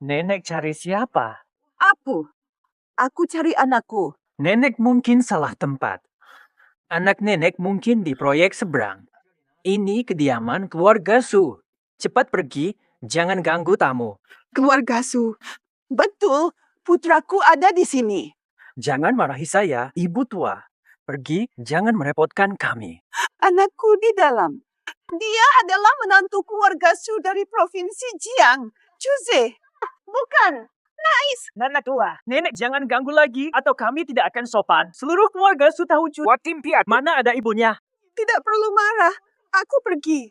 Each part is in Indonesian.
Nenek cari siapa? Aku cari anakku. Nenek mungkin salah tempat. Anak nenek mungkin di proyek seberang. Ini kediaman keluarga Su. Cepat pergi, jangan ganggu tamu. Keluarga Su. Betul, putraku ada di sini. Jangan marahi saya, ibu tua. Pergi, jangan merepotkan kami. Anakku di dalam. Dia adalah menantu keluarga Su dari Provinsi Jiang. Cuze. Bukan. Nenek tua, nenek jangan ganggu lagi atau kami tidak akan sopan. Seluruh keluarga Su tahu mana ada ibunya. Tidak perlu marah. Aku pergi.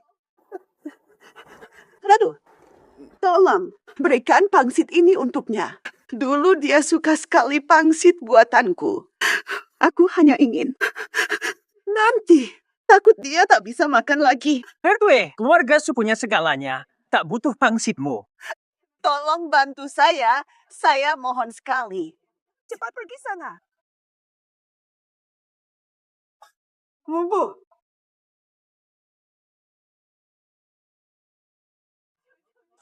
Radu, tolong berikan pangsit ini untuknya. Dulu dia suka sekali pangsit buatanku. Aku hanya ingin. Nanti, takut dia tak bisa makan lagi. Hertue, keluarga Su punya segalanya. Tak butuh pangsitmu. Tolong bantu saya. Saya mohon sekali. Cepat pergi sana. Mubu.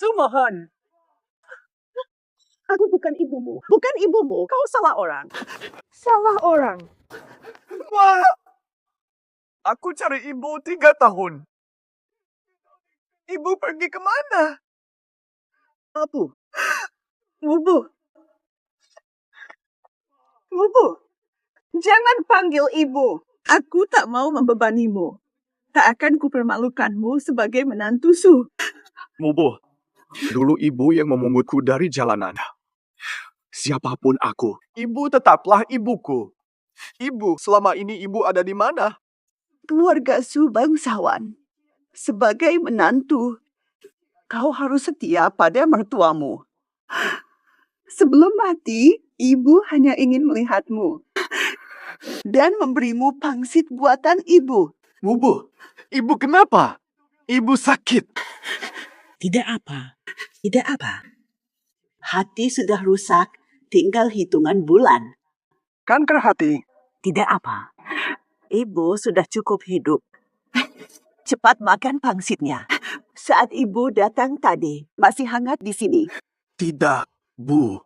Sumohon. Aku bukan ibumu. Bukan ibumu. Kau salah orang. Salah orang. Wah! Aku cari ibu 3 tahun. Ibu pergi kemana? Mubu. Mubu. Mubu. Jangan panggil ibu. Aku tak mau membebanimu. Tak akan kupermalukanmu sebagai menantu Su. Mubu, dulu ibu yang memungutku dari jalanan. Siapapun aku, ibu tetaplah ibuku. Ibu, selama ini ibu ada di mana? Keluarga Su bangsawan. Sebagai menantu, kau harus setia pada mertuamu. Sebelum mati, ibu hanya ingin melihatmu dan memberimu pangsit buatan ibu. Mubu, ibu kenapa? Ibu sakit. Tidak apa. Hati sudah rusak, tinggal hitungan bulan. Kanker hati. Tidak apa. Ibu sudah cukup hidup. Cepat makan pangsitnya. Saat ibu datang tadi, masih hangat di sini. Tidak, Bu.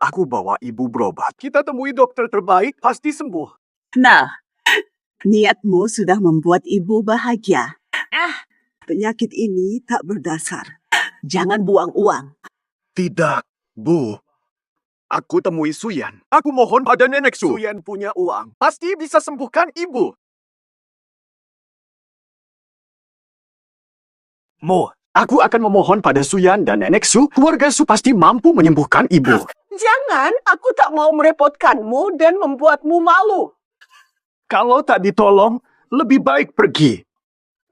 Aku bawa ibu berobat. Kita temui dokter terbaik, pasti sembuh. Nah, niatmu sudah membuat ibu bahagia. Penyakit ini tak berdasar. Jangan buang uang. Tidak, Bu. Aku temui Suyan. Aku mohon pada nenek Su. Suyan punya uang. Pasti bisa sembuhkan ibu. Aku akan memohon pada Suyan dan nenek Su. Keluarga Su pasti mampu menyembuhkan ibu. Jangan, aku tak mau merepotkanmu dan membuatmu malu. Kalau tak ditolong, lebih baik pergi.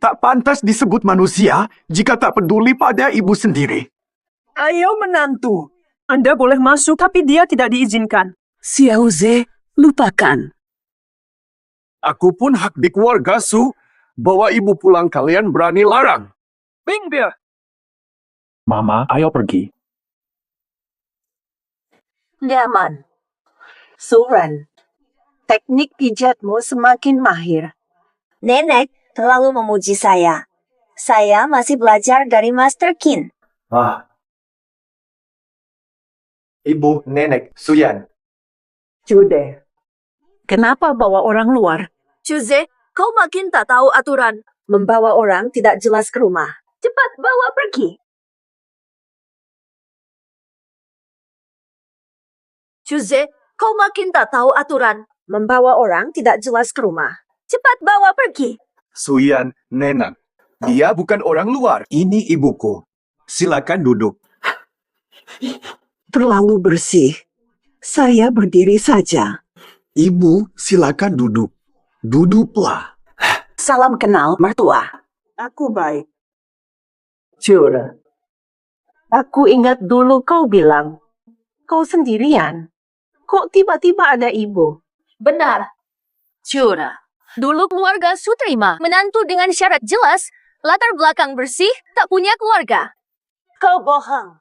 Tak pantas disebut manusia jika tak peduli pada ibu sendiri. Ayo menantu. Anda boleh masuk, tapi dia tidak diizinkan. Xiaoze, lupakan. Aku pun hak di keluarga Su. Bawa ibu pulang kalian berani larang. Bing Bia. Mama, ayo pergi. Nyaman. Suran, teknik pijatmu semakin mahir. Nenek terlalu memuji saya. Saya masih belajar dari Master Qin. Ibu, nenek, Suyan. Jude, kenapa bawa orang luar? Cuze, kau makin tak tahu aturan. Membawa orang tidak jelas ke rumah. Cepat bawa pergi. Cuze, kau makin tak tahu aturan. Membawa orang tidak jelas ke rumah. Cepat bawa pergi. Suyan, nenek. Dia bukan orang luar. Ini ibuku. Silakan duduk. Terlalu bersih. Saya berdiri saja. Ibu, silakan duduk. Duduklah. Salam kenal, mertua. Aku baik. Jura, aku ingat dulu kau bilang, kau sendirian. Kok tiba-tiba ada ibu? Benar. Jura, dulu keluarga Su terima menantu dengan syarat jelas, latar belakang bersih, tak punya keluarga. Kau bohong.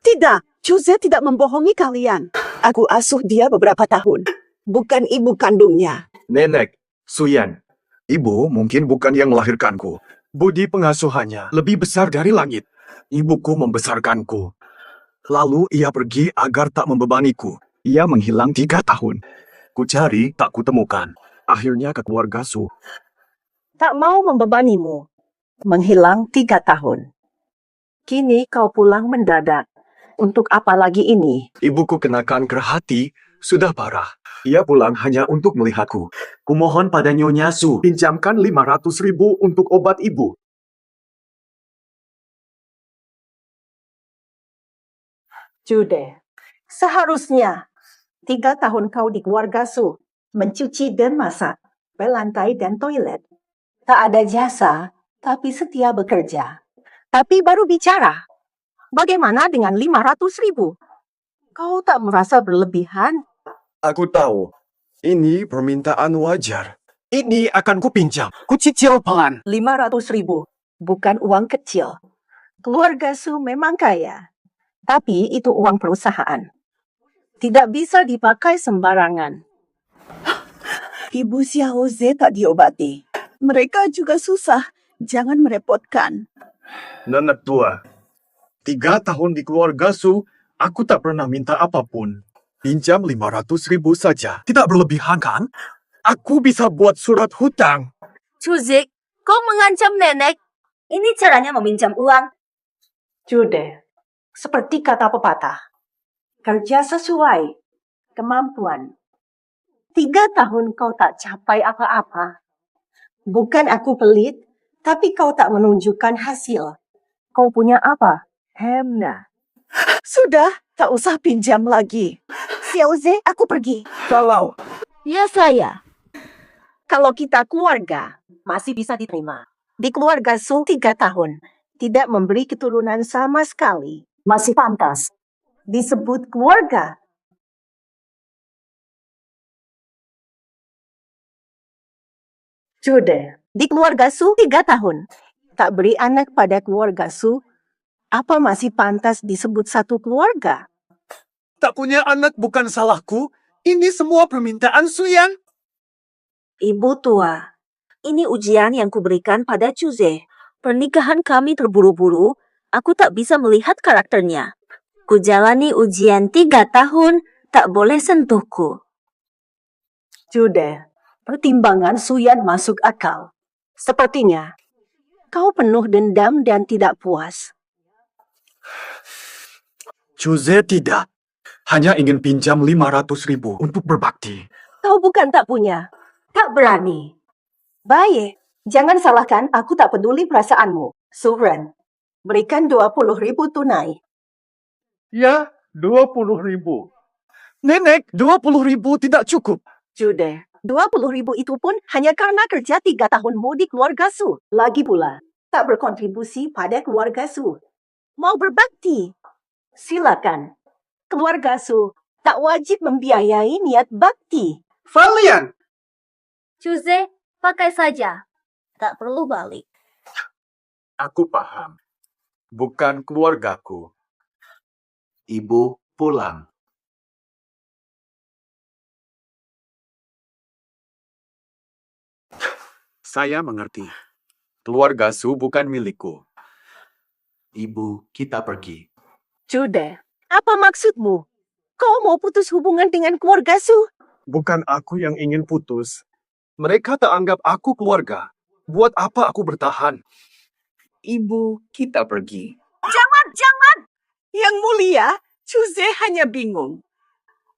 Tidak, Jose tidak membohongi kalian. Aku asuh dia beberapa tahun. Bukan ibu kandungnya. Nenek, Suyan. Ibu mungkin bukan yang melahirkanku. Budi pengasuhannya lebih besar dari langit. Ibuku membesarkanku. Lalu ia pergi agar tak membebaniku. Ia menghilang 3 tahun. Ku cari, tak kutemukan. Akhirnya ke keluarga Su. Tak mau membebanimu. Menghilang 3 tahun. Kini kau pulang mendadak. Untuk apa lagi ini? Ibuku kena kanker hati, sudah parah. Ia pulang hanya untuk melihatku. Kumohon pada Nyonya Su, pinjamkan 500.000 untuk obat ibu. Jude, seharusnya 3 tahun kau di keluarga Su, mencuci dan masak, belantai dan toilet. Tak ada jasa, tapi setia bekerja. Tapi baru bicara. Bagaimana dengan 500.000? Kau tak merasa berlebihan? Aku tahu, ini permintaan wajar. Ini akan kupinjam. Kucicil pelan. 500.000, bukan uang kecil. Keluarga Su memang kaya, tapi itu uang perusahaan. Tidak bisa dipakai sembarangan. Ibu Xiaoze tak diobati. Mereka juga susah. Jangan merepotkan. Nenek tua, 3 tahun di keluarga Su, aku tak pernah minta apapun. Pinjam 500.000 saja. Tidak berlebihan kan? Aku bisa buat surat hutang. Chuzik, kau mengancam nenek. Ini caranya meminjam uang. Jude, seperti kata pepatah, kerja sesuai kemampuan. 3 tahun kau tak capai apa-apa. Bukan aku pelit, tapi kau tak menunjukkan hasil. Kau punya apa? Hemna. Sudah, tak usah pinjam lagi. Xiaoze, aku pergi. Kalau Ya saya. Kalau kita keluarga, masih bisa diterima. Di keluarga Su 3 tahun, tidak memberi keturunan sama sekali. Masih pantas disebut keluarga. Jude, di keluarga Su 3 tahun, tak beri anak pada keluarga Su, apa masih pantas disebut satu keluarga? tak punya anak bukan salahku, ini semua permintaan Suyan. Ibu tua, ini ujian yang kuberikan pada Chuze. Pernikahan kami terburu-buru, aku tak bisa melihat karakternya. Kujalani ujian 3 tahun, tak boleh sentuhku. Jude, pertimbangan Suyan masuk akal. Sepertinya, kau penuh dendam dan tidak puas. Chuze tidak. Hanya ingin pinjam 500.000 untuk berbakti. Kau bukan tak punya, tak berani. Baik, jangan salahkan aku tak peduli perasaanmu. Suren, berikan 20.000 tunai. Ya, 20.000. Nenek, 20.000 tidak cukup. Jude, 20.000 itu pun hanya karena kerja 3 tahunmu di keluarga Su. Lagi pula, tak berkontribusi pada keluarga Su. Mau berbakti? Silakan. Keluarga Su tak wajib membiayai niat bakti. Valian! Chuze, pakai saja. Tak perlu balik. Aku paham. Bukan keluargaku. Ibu pulang. Saya mengerti. Keluarga Su bukan milikku. Ibu, kita pergi. Jude, apa maksudmu? Kau mau putus hubungan dengan keluarga Su? Bukan aku yang ingin putus. Mereka tak anggap aku keluarga. Buat apa aku bertahan? Ibu, kita pergi. Jangan! Yang mulia, Chuze hanya bingung.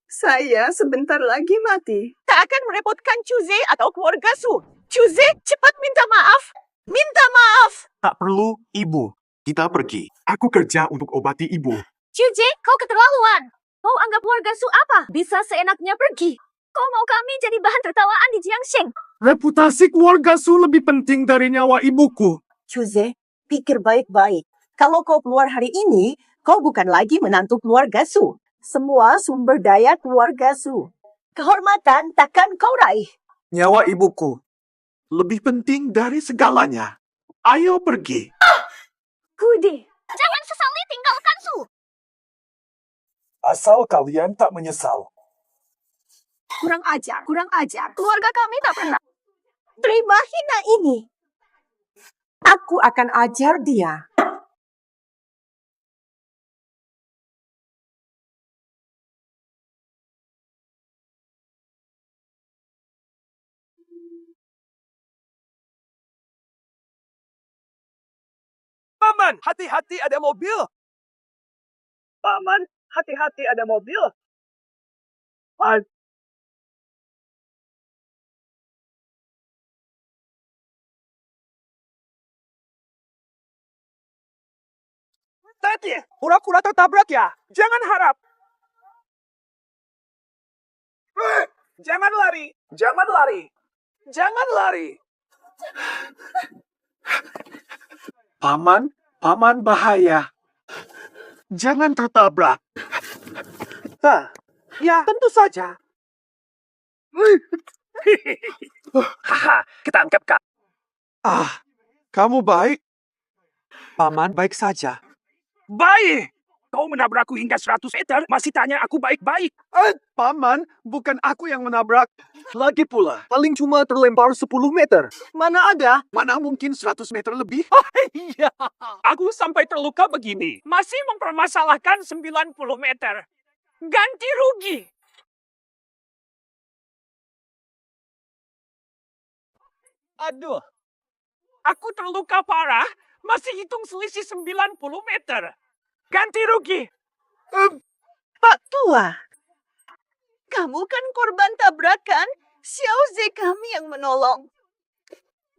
Saya sebentar lagi mati. Tak akan merepotkan Chuze atau keluarga Su. Chuze, cepat minta maaf. Minta maaf! Tak perlu, Ibu. Kita pergi. Aku kerja untuk obati Ibu. Chuze, kau keterlaluan. Kau anggap warga Su apa? Bisa seenaknya pergi. Kau mau kami jadi bahan tertawaan di Jiangxing. Reputasi keluarga Su lebih penting dari nyawa ibuku. Chuze, pikir baik-baik. Kalau kau keluar hari ini, kau bukan lagi menantu keluarga Su. Semua sumber daya keluarga Su. Kehormatan takkan kau raih. Nyawa ibuku lebih penting dari segalanya. Ayo pergi. Kudi, jangan sesali tinggalkan Su. Asal kalian tak menyesal. Kurang ajar, kurang ajar. Keluarga kami tak pernah terima hina ini. Aku akan ajar dia. Paman, hati-hati ada mobil. Paman, hati-hati ada mobil. Tati, pura-pura tertabrak ya. Jangan harap. Jangan lari. Jangan lari. Jangan lari. Paman bahaya. Jangan tertabrak. Ya, tentu saja. Haha, kita angkat Kak. Kamu baik. Paman baik saja. Baik. Kau menabrakku hingga 100 meter, masih tanya aku baik-baik. Paman, bukan aku yang menabrak. Lagi pula, paling cuma terlempar 10 meter. Mana ada? Mana mungkin 100 meter lebih? Iya. Aku sampai terluka begini. Masih mempermasalahkan 90 meter. Ganti rugi. Aduh. Aku terluka parah, masih hitung selisih 90 meter. Ganti rugi. Pak Tua, kamu kan korban tabrakan. Xiaozi kami yang menolong.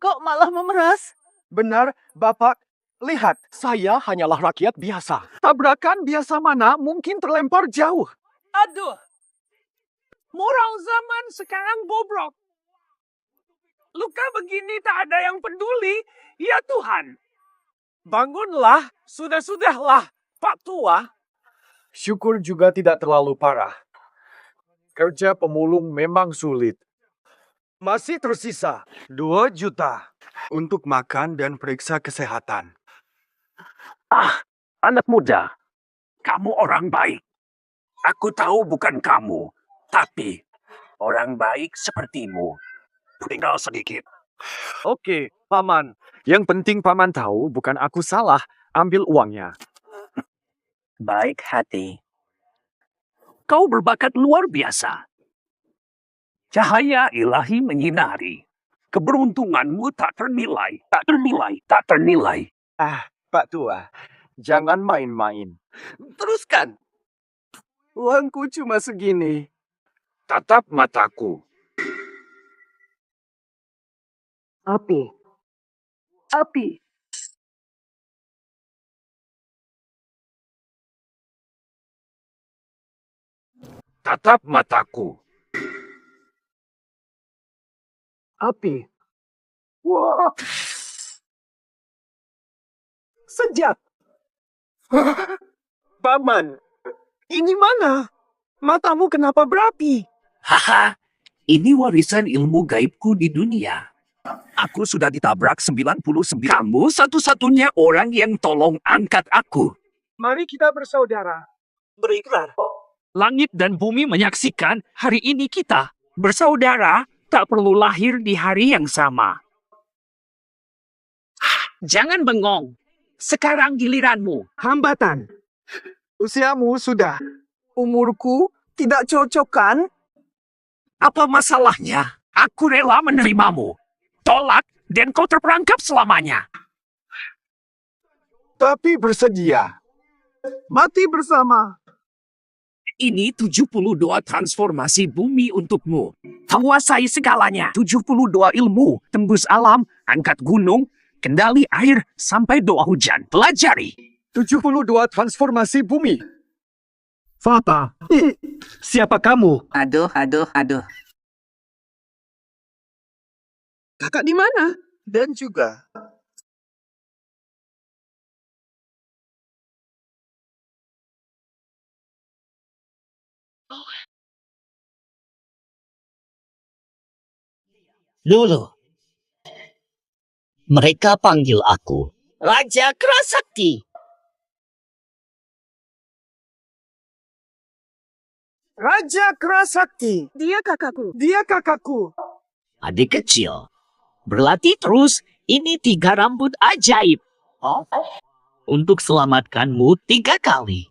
Kok malah memeras? Benar, Bapak. Lihat, saya hanyalah rakyat biasa. Tabrakan biasa mana mungkin terlempar jauh. Aduh. Moral zaman sekarang bobrok. Luka begini tak ada yang peduli. Ya Tuhan. Bangunlah, sudahlah, Pak Tua. Syukur juga tidak terlalu parah. Kerja pemulung memang sulit. Masih tersisa 2 juta untuk makan dan periksa kesehatan. Anak muda, kamu orang baik. Aku tahu bukan kamu, tapi orang baik sepertimu. Tinggal sedikit. Oke, Paman. Yang penting Paman tahu bukan aku salah ambil uangnya. Baik hati. Kau berbakat luar biasa. Cahaya ilahi menyinari. Keberuntunganmu tak ternilai, tak ternilai, tak ternilai. Pak Tua, jangan main-main. Teruskan. Uangku cuma segini. Tatap mataku. Api. Tatap mataku. Api. Wah. Sejak. Paman, ini mana? Matamu kenapa berapi? Haha, ini warisan ilmu gaibku di dunia. Aku sudah ditabrak 99. Kamu satu-satunya orang yang tolong angkat aku. Mari kita bersaudara. Berikrar. Langit dan bumi menyaksikan hari ini kita bersaudara, tak perlu lahir di hari yang sama. Jangan bengong. Sekarang giliranmu. Hambatan. Usiamu sudah. Umurku tidak cocok kan? Apa masalahnya? Aku rela menerimamu. Tolak dan kau terperangkap selamanya. Tapi bersedia. Mati bersama. Ini 72 transformasi bumi untukmu. Menguasai segalanya. 72 ilmu, tembus alam, angkat gunung, kendali air, sampai doa hujan. Pelajari. 72 transformasi bumi. Fata. Siapa kamu? Aduh. Kakak di mana? Dan juga. Dulu, mereka panggil aku Raja Kerasakti. Raja Kerasakti. Dia kakakku. Dia kakakku. Adik kecil, berlatih terus. Ini 3 rambut ajaib. Untuk selamatkanmu 3 kali.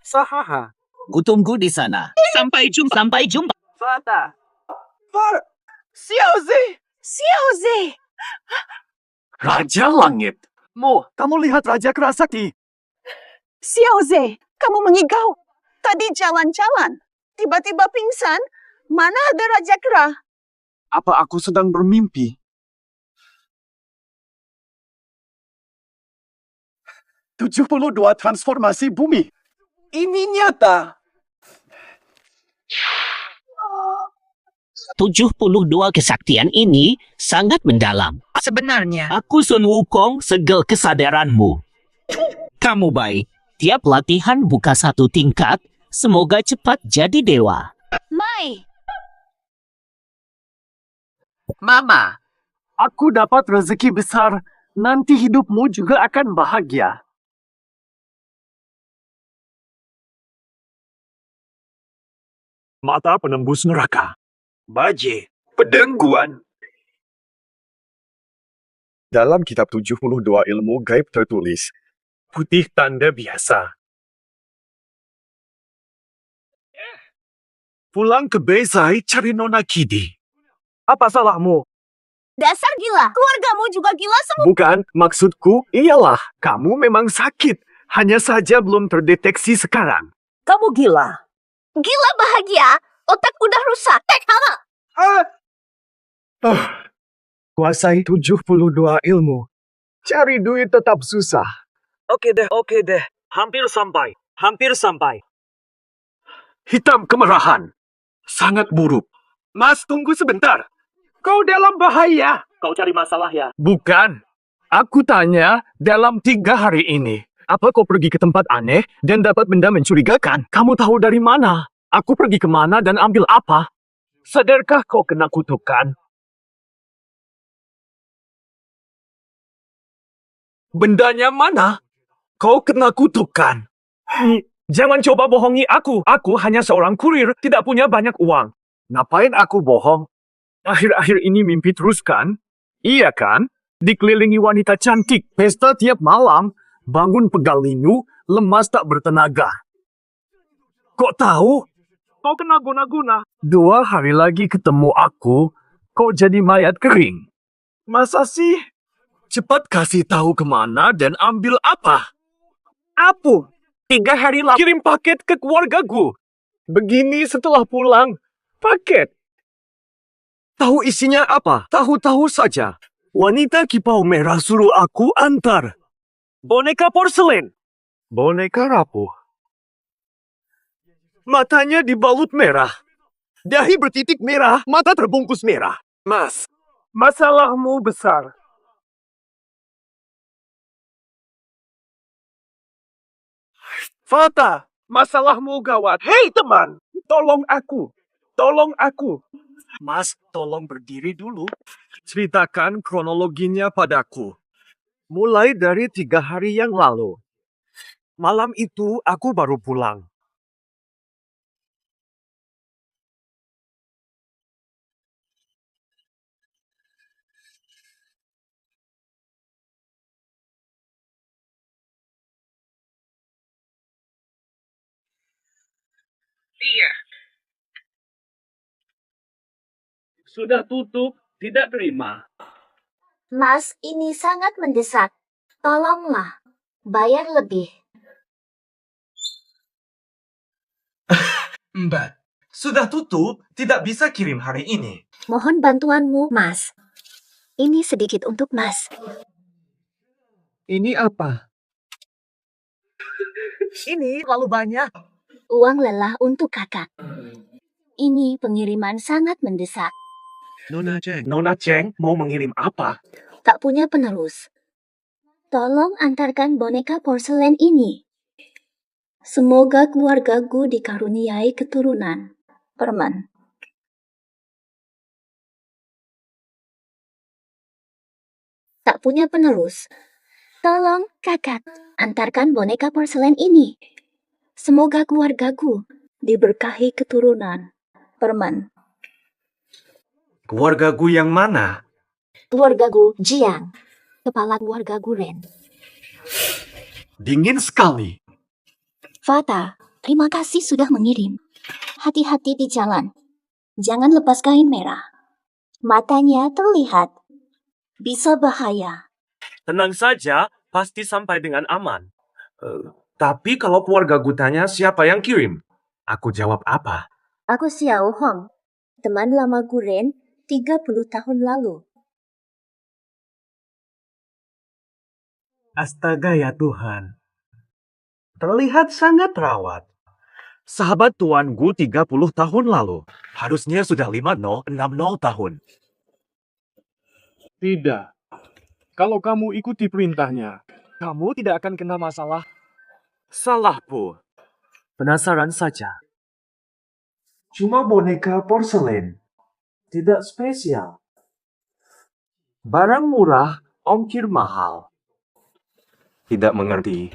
Sahaha. Kutunggu di sana. Sampai jumpa. Fata. Xiaozi. Xiaozi! Raja Langit, Mo, kamu lihat Raja Kerasakti. Xiaoze, kamu mengigau. Tadi jalan-jalan, tiba-tiba pingsan. Mana ada Raja Kera? Apa aku sedang bermimpi? 72 transformasi bumi. Ini nyata. 72 kesaktian ini sangat mendalam. Sebenarnya, Aku Sun Wukong segel kesadaranmu. Kamu baik. Tiap latihan buka satu tingkat. Semoga cepat jadi dewa. Mai, Mama, Aku dapat rezeki besar. Nanti hidupmu juga akan bahagia. Mata penembus neraka. Baje, pedengguan. Dalam kitab 72 ilmu gaib tertulis, putih tanda biasa. Pulang ke Bezai cari Nona Kidi. Apa salahmu? dasar gila. Keluargamu juga gila semua. Bukan, maksudku ialah kamu memang sakit. Hanya saja belum terdeteksi sekarang. Kamu gila. Gila bahagia. Otak udah rusak. Tek hama. Kuasai 72 ilmu. Cari duit tetap susah. Oke deh. Hampir sampai. Hitam kemerahan. Sangat buruk. Mas, tunggu sebentar. Kau dalam bahaya. Kau cari masalah ya? Bukan. Aku tanya, dalam 3 hari ini, apa kau pergi ke tempat aneh dan dapat benda mencurigakan? Kamu tahu dari mana? Aku pergi kemana dan ambil apa? Sadarkah kau kena kutukan? Bendanya mana? Kau kena kutukan. Jangan coba bohongi aku. Aku hanya seorang kurir, tidak punya banyak uang. Ngapain aku bohong? Akhir-akhir ini mimpi terus kan? Iya kan? Dikelilingi wanita cantik, pesta tiap malam, bangun pegal lindu, lemas tak bertenaga. Kok tahu? Kau kena guna-guna. 2 hari lagi ketemu aku, kau jadi mayat kering. Masa sih? Cepat kasih tahu kemana dan ambil apa. Apa? 3 hari lalu kirim paket ke keluargaku. Begini setelah pulang, paket. Tahu isinya apa? Tahu-tahu saja. Wanita kipau merah suruh aku antar. Boneka porselen. Boneka rapuh. Matanya dibalut merah. Dahi bertitik merah, mata terbungkus merah. Mas, masalahmu besar. Fata, masalahmu gawat. Hei teman, tolong aku. Mas, tolong berdiri dulu. Ceritakan kronologinya padaku. Mulai dari 3 hari yang lalu. Malam itu aku baru pulang. Iya. Sudah tutup, tidak terima. Mas, ini sangat mendesak. Tolonglah. Bayar lebih. Mbak, sudah tutup, tidak bisa kirim hari ini. Mohon bantuanmu, Mas. Ini sedikit untuk Mas. Ini apa? Ini terlalu banyak. Uang lelah untuk kakak. Ini pengiriman sangat mendesak. Nona Cheng mau mengirim apa? Tak punya penerus. Tolong antarkan boneka porselen ini. Semoga keluargaku dikaruniai keturunan. Permen. Tak punya penerus. Tolong, kakak, antarkan boneka porselen ini. Semoga keluargaku diberkahi keturunan. Permen. Keluargaku yang mana? Keluargaku Jiang. Kepala keluargaku Ren. Dingin sekali. Fata, terima kasih sudah mengirim. Hati-hati di jalan. Jangan lepas kain merah. Matanya terlihat. Bisa bahaya. Tenang saja, pasti sampai dengan aman. Tapi kalau keluarga Gu tanya siapa yang kirim, aku jawab apa? Aku Xiao Huang, teman lama Guren 30 tahun lalu. Astaga ya Tuhan. Terlihat sangat rawat. Sahabat Tuan Gu 30 tahun lalu. Harusnya sudah 5060 tahun. Tidak. Kalau kamu ikuti perintahnya, kamu tidak akan kena masalah. Salah, Bu. Penasaran saja. Cuma boneka porselen. Tidak spesial. Barang murah, ongkir mahal. Tidak mengerti.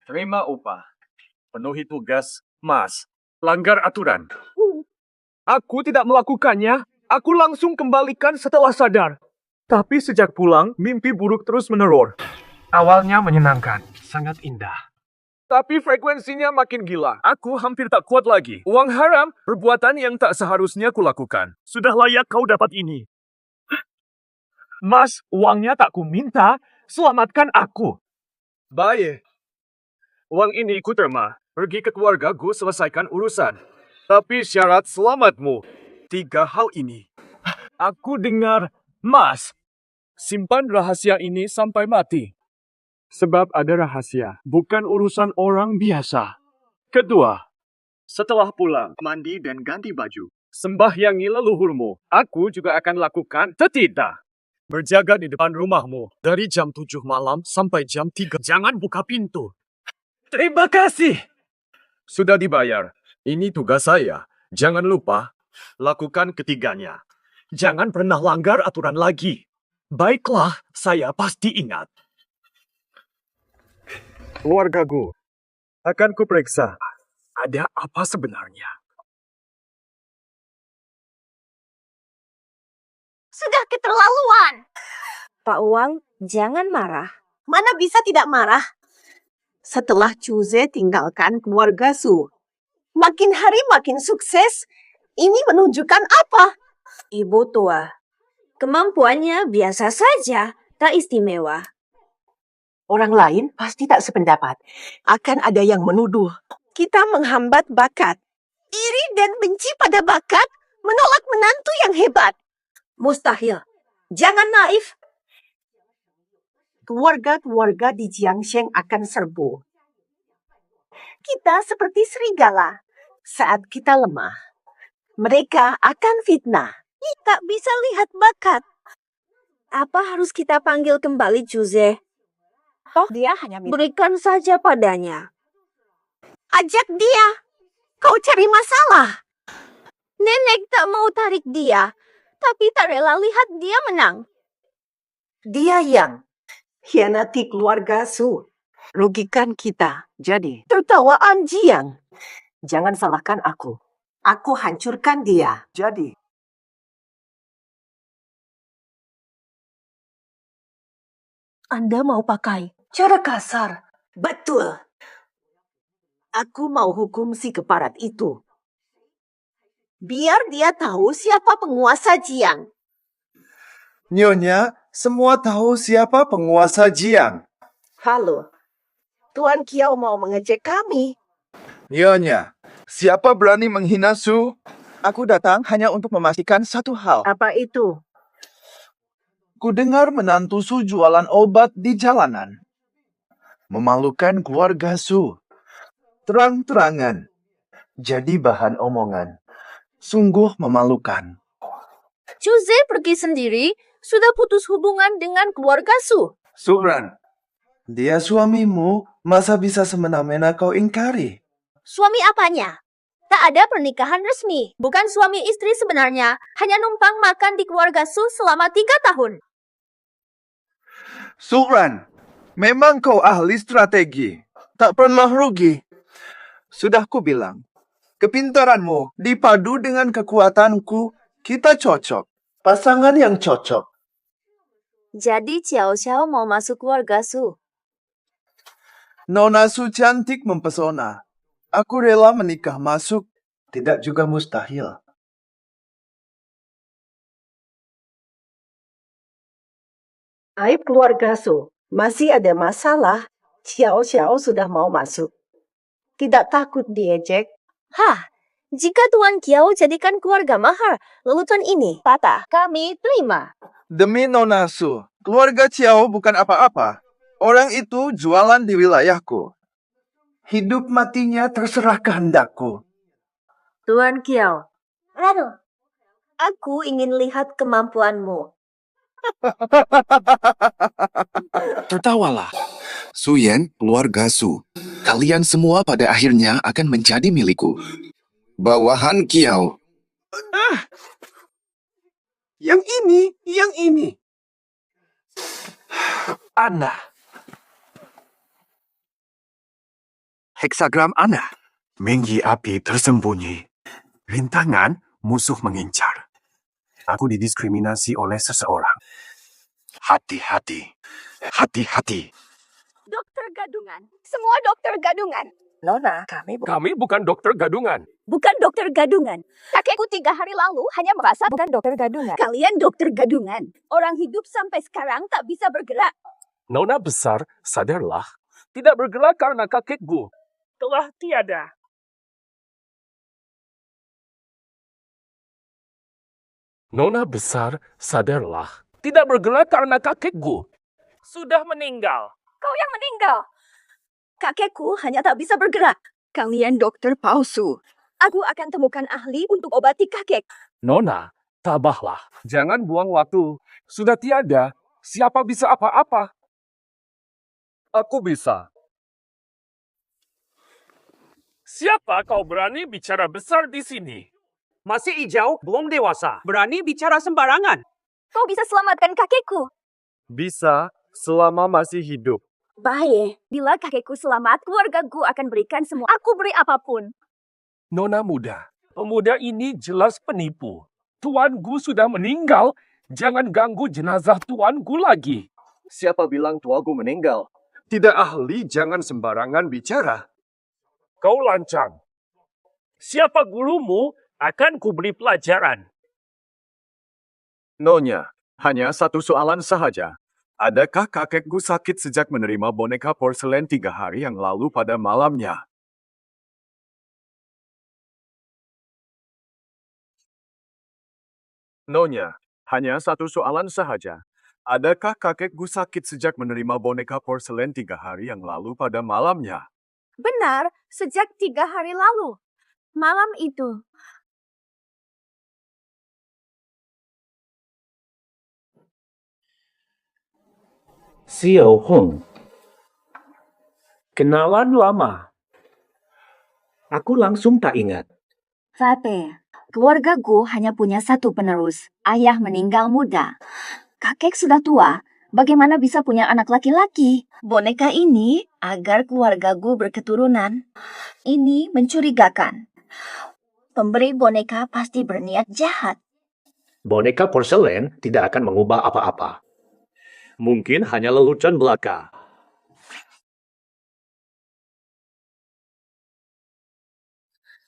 Terima upah. Penuhi tugas, Mas. Langgar aturan. Aku tidak melakukannya. Aku langsung kembalikan setelah sadar. Tapi sejak pulang, mimpi buruk terus meneror. Awalnya menyenangkan, sangat indah. Tapi frekuensinya makin gila. Aku hampir tak kuat lagi. Uang haram, perbuatan yang tak seharusnya kulakukan. Sudah layak kau dapat ini. Mas, uangnya tak ku minta. Selamatkan aku. Baik. Uang ini ku terima. Pergi ke keluarga Gu selesaikan urusan. Tapi syarat selamatmu. 3 hal ini. Aku dengar, Mas, simpan rahasia ini sampai mati. Sebab ada rahasia, bukan urusan orang biasa. Kedua, setelah pulang, mandi dan ganti baju. Sembahyangi leluhurmu. Aku juga akan lakukan. Tidak. Berjaga di depan rumahmu. Dari jam 7 malam sampai jam 3. Jangan buka pintu. Terima kasih. Sudah dibayar. Ini tugas saya. Jangan lupa, lakukan ketiganya. Jangan pernah langgar aturan lagi. Baiklah, saya pasti ingat. Keluarga Gu, akan kuperiksa. Ada apa sebenarnya? Sudah keterlaluan. Pak Wang, jangan marah. Mana bisa tidak marah? Setelah Chuze tinggalkan keluarga Su, makin hari makin sukses. Ini menunjukkan apa? Ibu tua, kemampuannya biasa saja, tak istimewa. Orang lain pasti tak sependapat. Akan ada yang menuduh kita menghambat bakat. Iri dan benci pada bakat, menolak menantu yang hebat. Mustahil. Jangan naif. Keluarga-keluarga di Jiangsheng akan serbu. Kita seperti serigala. Saat kita lemah, mereka akan fitnah. Tak bisa lihat bakat. Apa harus kita panggil kembali Chuze? Toh dia hanya Berikan saja padanya. ajak dia. Kau cari masalah. Nenek tak mau tarik dia, tapi tak rela lihat dia menang. Dia yang hianati keluarga Su. Rugikan kita. Jadi, tertawaan Jiang. Jangan salahkan aku. Aku hancurkan dia. Jadi, Anda mau pakai cara kasar. Betul. Aku mau hukum si keparat itu. Biar dia tahu siapa penguasa Jiang. Nyonya, semua tahu siapa penguasa Jiang. Halo. Tuan Kiao mau mengejek kami. Nyonya, siapa berani menghina Su? Aku datang hanya untuk memastikan satu hal. Apa itu? Ku dengar menantu Su jualan obat di jalanan. Memalukan keluarga Su. Terang-terangan. Jadi bahan omongan. Sungguh memalukan. Chuze pergi sendiri, sudah putus hubungan dengan keluarga Su. Suran, dia suamimu, masa bisa semena-mena kau ingkari? Suami apanya? Tak ada pernikahan resmi. Bukan suami istri sebenarnya. Hanya numpang makan di keluarga Su selama 3 tahun. Suran, memang kau ahli strategi. Tak pernah rugi. Sudah ku bilang, kepintaranmu dipadu dengan kekuatanku, kita cocok. Pasangan yang cocok. Jadi Xiao Xiao mau masuk keluarga Su. Nona Su cantik mempesona. Aku rela menikah masuk. Tidak juga mustahil. Aib keluarga Su, masih ada masalah. Xiao Xiao sudah mau masuk. Tidak takut diejek. Hah, jika Tuan Kiao jadikan keluarga mahar lelucon ini, patah, kami terima. Demi Nona Su, keluarga Ciao bukan apa-apa. Orang itu jualan di wilayahku. Hidup matinya terserah kehendakku. Tuan Kiao. Aduh, aku ingin lihat kemampuanmu. Tertawalah. Su Yan, keluarga Su. Kalian semua pada akhirnya akan menjadi milikku. Bawahan Kiao. Yang ini. Ana. Heksagram Ana. Minggi api tersembunyi. Rintangan musuh mengincar. Aku didiskriminasi oleh seseorang. Hati-hati. Hati-hati. Dokter gadungan. Semua dokter gadungan. Nona, Kami bukan dokter gadungan. Bukan dokter gadungan. Kakekku 3 hari lalu hanya merasa bukan dokter gadungan. Kalian dokter gadungan. Orang hidup sampai sekarang tak bisa bergerak. Nona besar, sadarlah. Tidak bergerak karena kakekku telah tiada. Nona besar, sadarlah. Tidak bergerak karena kakekku sudah meninggal. Kau yang meninggal. Kakekku hanya tak bisa bergerak. Kalian dokter palsu. Aku akan temukan ahli untuk obati kakek. Nona, tabahlah. Jangan buang waktu. Sudah tiada. Siapa bisa apa-apa? Aku bisa. Siapa kau berani bicara besar di sini? Masih hijau, belum dewasa. Berani bicara sembarangan. Kau bisa selamatkan kakekku. Bisa, selama masih hidup. Baik, bila kakekku selamat, keluargaku akan berikan semua. Aku beri apapun. Nona muda, pemuda ini jelas penipu. Tuanku sudah meninggal. Jangan ganggu jenazah tuanku lagi. Siapa bilang tuaku meninggal? Tidak ahli, jangan sembarangan bicara. Kau lancang. Siapa gurumu akan kuberi pelajaran. Nonya, hanya satu soalan sahaja. Adakah kakekku sakit sejak menerima boneka porselen 3 hari yang lalu pada malamnya? Nonya, hanya satu soalan sahaja. Adakah kakekku sakit sejak menerima boneka porselen 3 hari yang lalu pada malamnya? Benar, sejak 3 hari lalu. Malam itu. Xiao Hong. Kenalan lama. Aku langsung tak ingat. Fate, keluargaku hanya punya satu penerus. Ayah meninggal muda. Kakek sudah tua. Bagaimana bisa punya anak laki-laki? Boneka ini agar keluargaku berketurunan. Ini mencurigakan. Pemberi boneka pasti berniat jahat. Boneka porselen tidak akan mengubah apa-apa. Mungkin hanya lelucon belaka.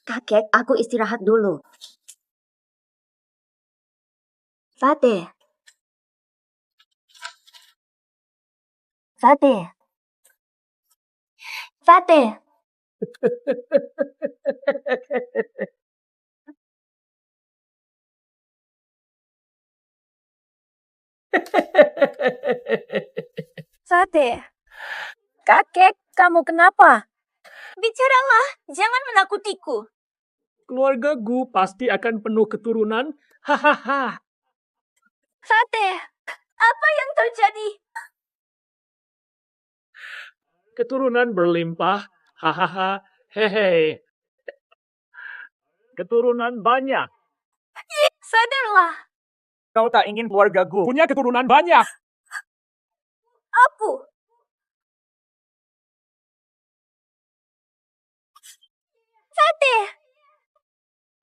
Kakek, aku istirahat dulu. Fate. Fate. Fate. Fate. Kakek, kamu kenapa? Bicaralah, jangan menakutiku. Keluargaku pasti akan penuh keturunan. Hahaha. Fate, apa yang terjadi? Keturunan berlimpah. Hahaha. Hehe. Keturunan banyak. Sadarlah. Kau tak ingin keluargaku punya keturunan banyak. Aku. Fate.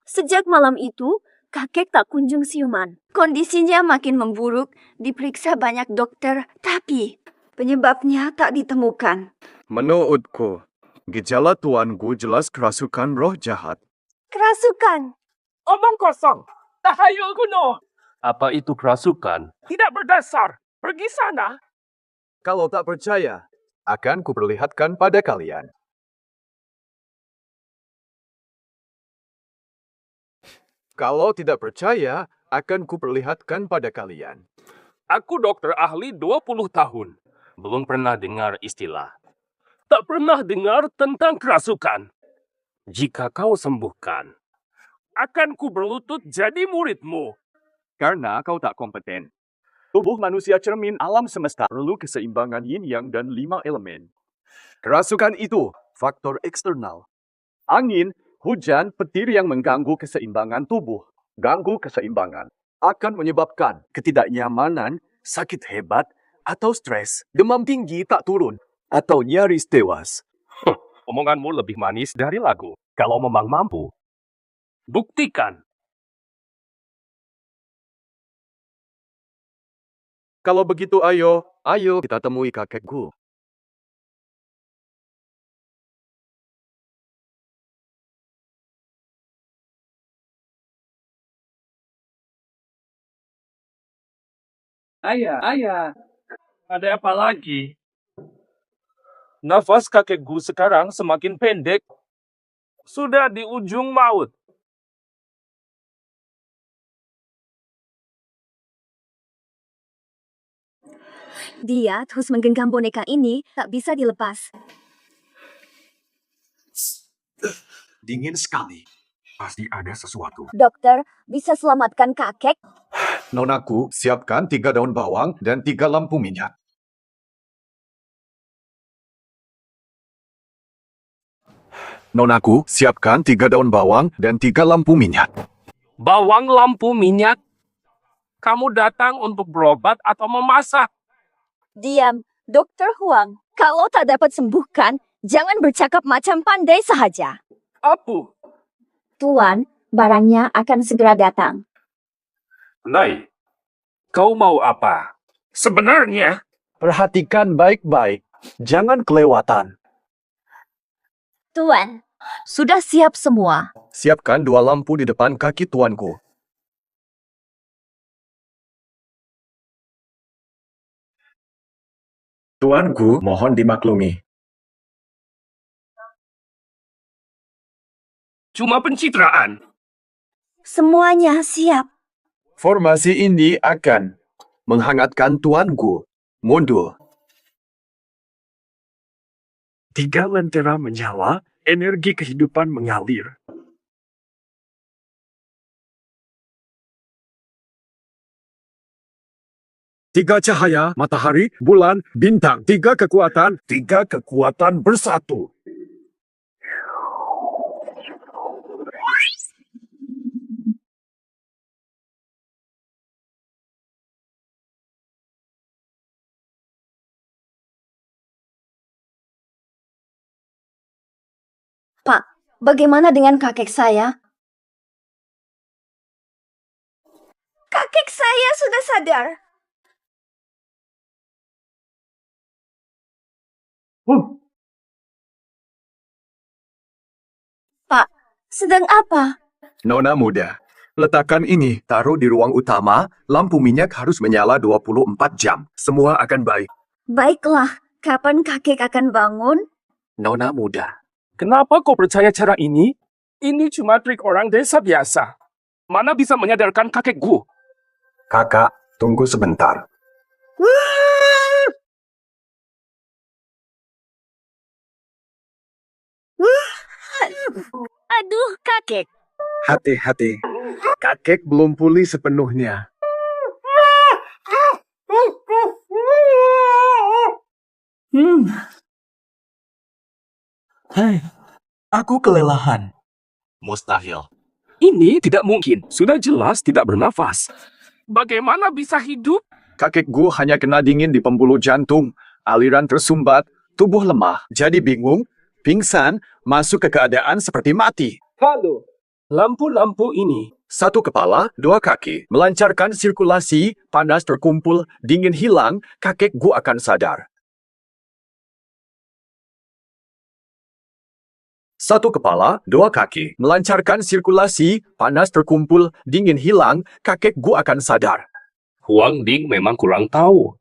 Sejak malam itu, kakek tak kunjung siuman. Kondisinya makin memburuk, diperiksa banyak dokter, tapi penyebabnya tak ditemukan. Menurutku, gejala tuanku jelas kerasukan roh jahat. Kerasukan. Omong kosong. Tahayul kuno. Apa itu kerasukan? Tidak berdasar. Pergi sana. Kalau tak percaya, akan kuperlihatkan pada kalian. Kalau tidak percaya, akan kuperlihatkan pada kalian. Aku dokter ahli 20 tahun. Belum pernah dengar istilah. Tak pernah dengar tentang kerasukan. Jika kau sembuhkan, akan ku berlutut jadi muridmu. Karena kau tak kompeten. Tubuh manusia cermin alam semesta perlu keseimbangan yin yang dan 5 elemen. Kerasukan itu faktor eksternal. Angin, hujan, petir yang mengganggu keseimbangan tubuh. Ganggu keseimbangan akan menyebabkan ketidaknyamanan, sakit hebat, atau stres, demam tinggi tak turun, atau nyaris tewas. Omonganmu lebih manis dari lagu. Kalau memang mampu, buktikan. Kalau begitu ayo kita temui kakekku. Ayah. Ada apa lagi? Nafas kakekku sekarang semakin pendek. Sudah di ujung maut. Dia terus menggenggam boneka ini, tak bisa dilepas. Dingin sekali. Pasti ada sesuatu. Dokter, bisa selamatkan kakek? Nonaku, siapkan 3 daun bawang dan 3 lampu minyak. Nonaku, siapkan 3 daun bawang dan 3 lampu minyak. Bawang lampu minyak. Kamu datang untuk berobat atau memasak? Diam, Dokter Huang. Kalau tak dapat sembuhkan, jangan bercakap macam pandai sahaja. Apa? Tuan, barangnya akan segera datang. Nai, kau mau apa? Sebenarnya, Perhatikan baik-baik. Jangan kelewatan. Tuan, sudah siap semua. Siapkan 2 lampu di depan kaki tuanku. Tuanku, mohon dimaklumi. cuma pencitraan. Semuanya siap. Formasi ini akan menghangatkan tuanku. Mundur. 3 lentera menyala, energi kehidupan mengalir. Tiga cahaya, matahari, bulan, bintang. 3 kekuatan. 3 kekuatan bersatu. Pak, bagaimana dengan kakek saya? Kakek saya sudah sadar. Pak, sedang apa? Nona muda, letakkan ini taruh di ruang utama, lampu minyak harus menyala 24 jam. Semua akan baik. Baiklah, kapan kakek akan bangun? Nona muda. Kenapa kau percaya cara ini? Ini cuma trik orang desa biasa. Mana bisa menyadarkan kakekku? Kakak, tunggu sebentar. Aduh, kakek. Hati-hati. Kakek belum pulih sepenuhnya. Hai, aku kelelahan. Mustahil. Ini tidak mungkin. Sudah jelas tidak bernafas. Bagaimana bisa hidup? Kakekku hanya kena dingin di pembuluh jantung, aliran tersumbat, tubuh lemah, jadi bingung, pingsan, masuk ke keadaan seperti mati. Halo, lampu-lampu ini. 1 kepala, 2 kaki, melancarkan sirkulasi, panas terkumpul, dingin hilang, kakekku akan sadar. Satu kepala, dua kaki. Melancarkan sirkulasi, panas terkumpul, dingin hilang, kakek Gu akan sadar. Huang Ding memang kurang tahu.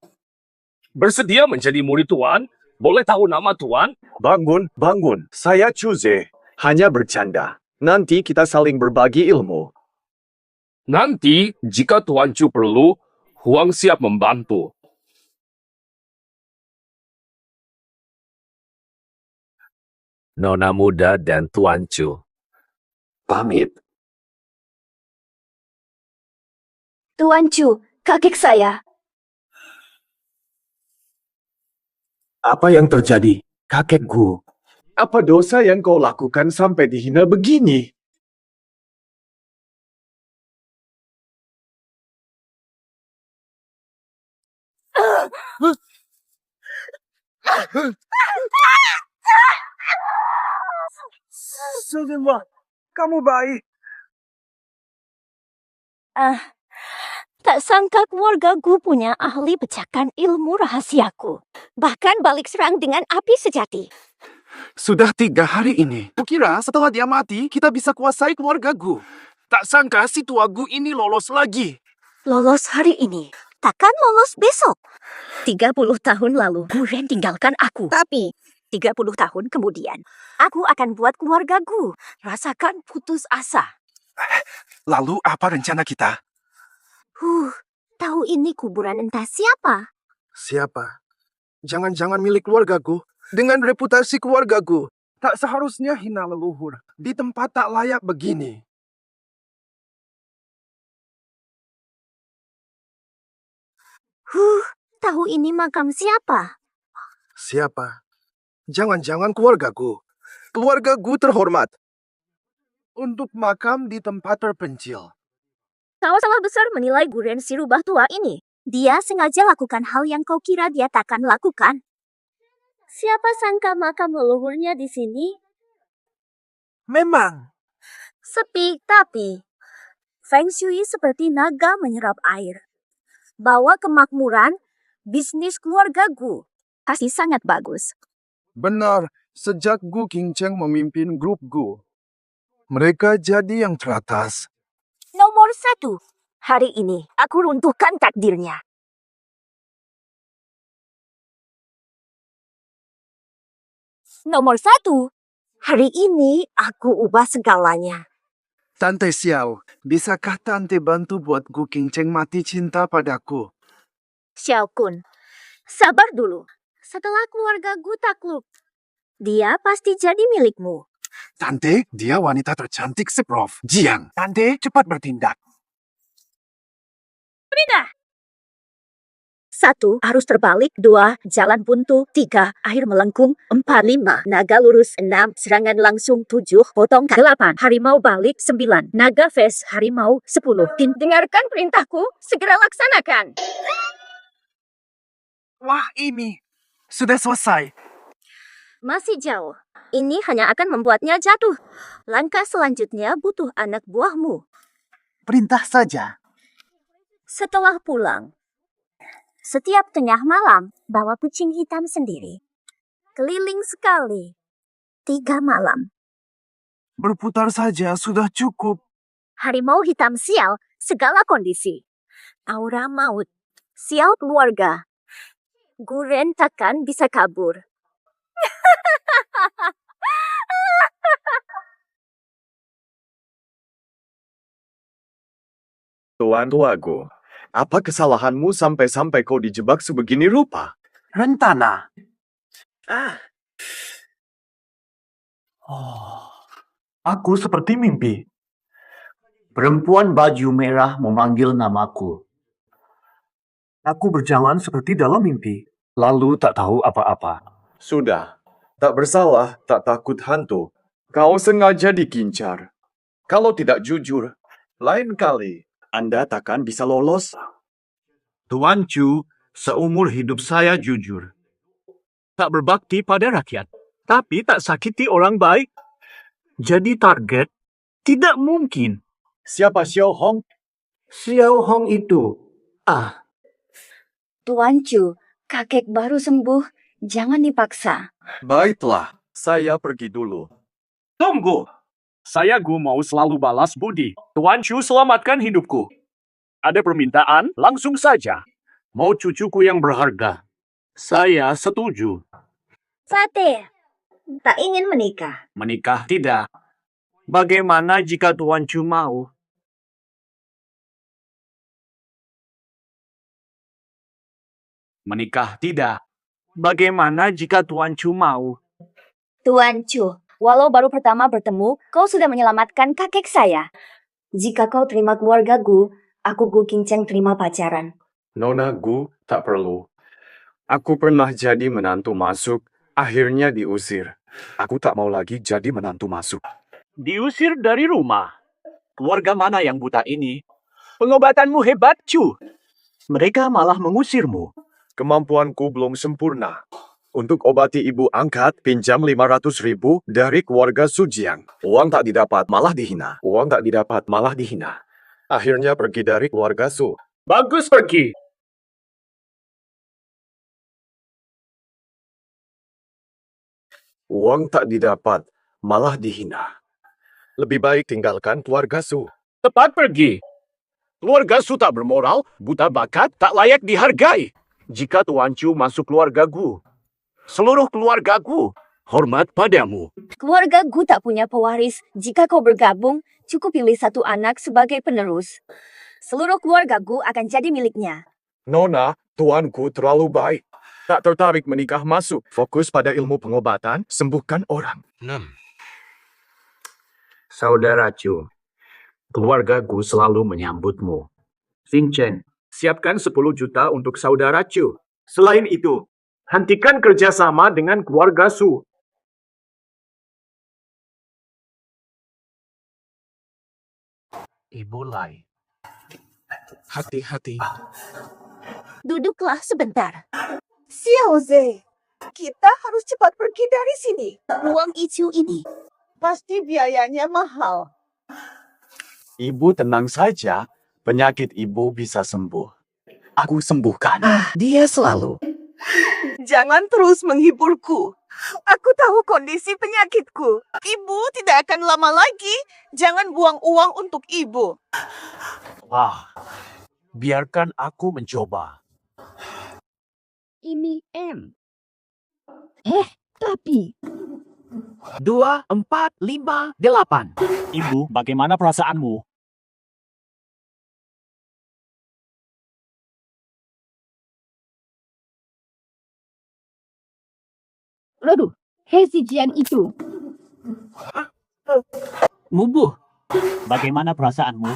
Bersedia menjadi murid Tuan? Boleh tahu nama Tuan? Bangun, bangun. Saya Chuze. Hanya bercanda. Nanti kita saling berbagi ilmu. Nanti, jika Tuan Chu perlu, Huang siap membantu. Nona muda dan Tuan Chu pamit. Tuan Chu, kakek saya. Apa yang terjadi, kakek Gu? Apa dosa yang kau lakukan sampai dihina begini? Sudahlah, kamu baik. Tak sangka keluarga Gu punya ahli pecahkan ilmu rahasiaku. Bahkan balik serang dengan api sejati. Sudah 3 hari ini. Kukira setelah dia mati, kita bisa kuasai keluarga Gu. Tak sangka si tua Gu ini lolos lagi. Lolos hari ini, takkan lolos besok. 30 tahun lalu, Guren tinggalkan aku. Tapi, 30 tahun kemudian, aku akan buat keluarga Gu rasakan putus asa. Lalu apa rencana kita? Tahu ini kuburan entah siapa. Siapa? Jangan-jangan milik keluarga Gu. Dengan reputasi keluarga Gu, tak seharusnya hina leluhur di tempat tak layak begini. Tahu ini makam siapa? Siapa? Jangan-jangan keluarga Gu. Keluarga Gu terhormat. Untuk makam di tempat terpencil. Kau salah besar menilai Guren si rubah tua ini. Dia sengaja lakukan hal yang kau kira dia takkan lakukan. Siapa sangka makam leluhurnya di sini? Memang. Sepi, tapi Feng Shui seperti naga menyerap air. Bawa kemakmuran, bisnis keluarga Gu pasti sangat bagus. Benar, sejak Gu Qingcheng memimpin grup Gu, mereka jadi yang teratas. Nomor 1. Hari ini aku runtuhkan takdirnya. Nomor 1. Hari ini aku ubah segalanya. Tante Xiao, bisakah Tante bantu buat Gu Qingcheng mati cinta padaku? Xiao Kun, sabar dulu. Setelah keluarga Gu takluk, dia pasti jadi milikmu. Tante, dia wanita tercantik se-Prof. Jiang. Tante, cepat bertindak. Pindah. 1. Arus terbalik. 2. Jalan buntu. 3. Air melengkung. 4. 5. Naga lurus. 6. Serangan langsung. 7. Potong. 8. Harimau balik. 9. Naga face. Harimau. 10. Dengarkan perintahku. Segera laksanakan. Wah, ini sudah selesai. Masih jauh. Ini hanya akan membuatnya jatuh. Langkah selanjutnya butuh anak buahmu. Perintah saja. Setelah pulang, setiap tengah malam bawa kucing hitam sendiri. Keliling sekali. 3 malam. Berputar saja sudah cukup. Harimau hitam sial segala kondisi. Aura maut. Sial keluarga. Guren takkan bisa kabur. Tuan Tuago, apa kesalahanmu sampai-sampai kau dijebak sebegini rupa? Rencana. Aku seperti mimpi. Perempuan baju merah memanggil namaku. Aku berjalan seperti dalam mimpi. Lalu tak tahu apa-apa. Sudah, tak bersalah, tak takut hantu. Kau sengaja dikincar. Kalau tidak jujur, lain kali Anda takkan bisa lolos. Tuan Chu, seumur hidup saya jujur. Tak berbakti pada rakyat, tapi tak sakiti orang baik. Jadi target tidak mungkin. Siapa Xiao Hong? Xiao Hong itu. Tuan Chu, kakek baru sembuh. Jangan dipaksa. Baiklah, saya pergi dulu. Tunggu. Saya Gu mau selalu balas budi. Tuan Chu selamatkan hidupku. Ada permintaan? Langsung saja. Mau cucuku yang berharga. Saya setuju. Sate, tak ingin menikah. Menikah tidak. Bagaimana jika Tuan Chu mau? Menikah tidak. Bagaimana jika Tuan Chu mau? Tuan Chu, walau baru pertama bertemu, kau sudah menyelamatkan kakek saya. Jika kau terima keluarga Gu, aku Gu Qingcheng terima pacaran. Nona Gu, tak perlu. Aku pernah jadi menantu masuk, akhirnya diusir. Aku tak mau lagi jadi menantu masuk. Diusir dari rumah. Keluarga mana yang buta ini? Pengobatanmu hebat, Chu. Mereka malah mengusirmu. Kemampuanku belum sempurna. Untuk obati ibu angkat, pinjam 500.000 dari keluarga Sujiang. Uang tak didapat, malah dihina. Uang tak didapat, malah dihina. Akhirnya pergi dari keluarga Su. Bagus pergi. Uang tak didapat, malah dihina. Lebih baik tinggalkan keluarga Su. Tepat pergi. Keluarga Su tak bermoral, buta bakat, tak layak dihargai. Jika Tuan Chu masuk keluarga Gu, seluruh keluarga Gu hormat padamu. Keluarga Gu tak punya pewaris. Jika kau bergabung, cukup pilih satu anak sebagai penerus. Seluruh keluarga Gu akan jadi miliknya. Nona, tuanku terlalu baik. Tak tertarik menikah masuk. Fokus pada ilmu pengobatan, sembuhkan orang. 6. Saudara Chu, keluarga Gu selalu menyambutmu. Xing Chen, siapkan 10 juta untuk saudara Chu. Selain itu, hentikan kerjasama dengan keluarga Su. Ibu Lai. Hati-hati. Duduklah sebentar. Xiao Ze, kita harus cepat pergi dari sini. Ruang ICU ini pasti biayanya mahal. Ibu tenang saja, penyakit ibu bisa sembuh. Aku sembuhkan. Dia selalu. Jangan terus menghiburku. Aku tahu kondisi penyakitku. Ibu tidak akan lama lagi. Jangan buang uang untuk ibu. Wah, biarkan aku mencoba. Ini M. Tapi 2, 4, 5, 8. Ibu, bagaimana perasaanmu? Waduh, Hesi Jian itu. Mubuh, bagaimana perasaanmu?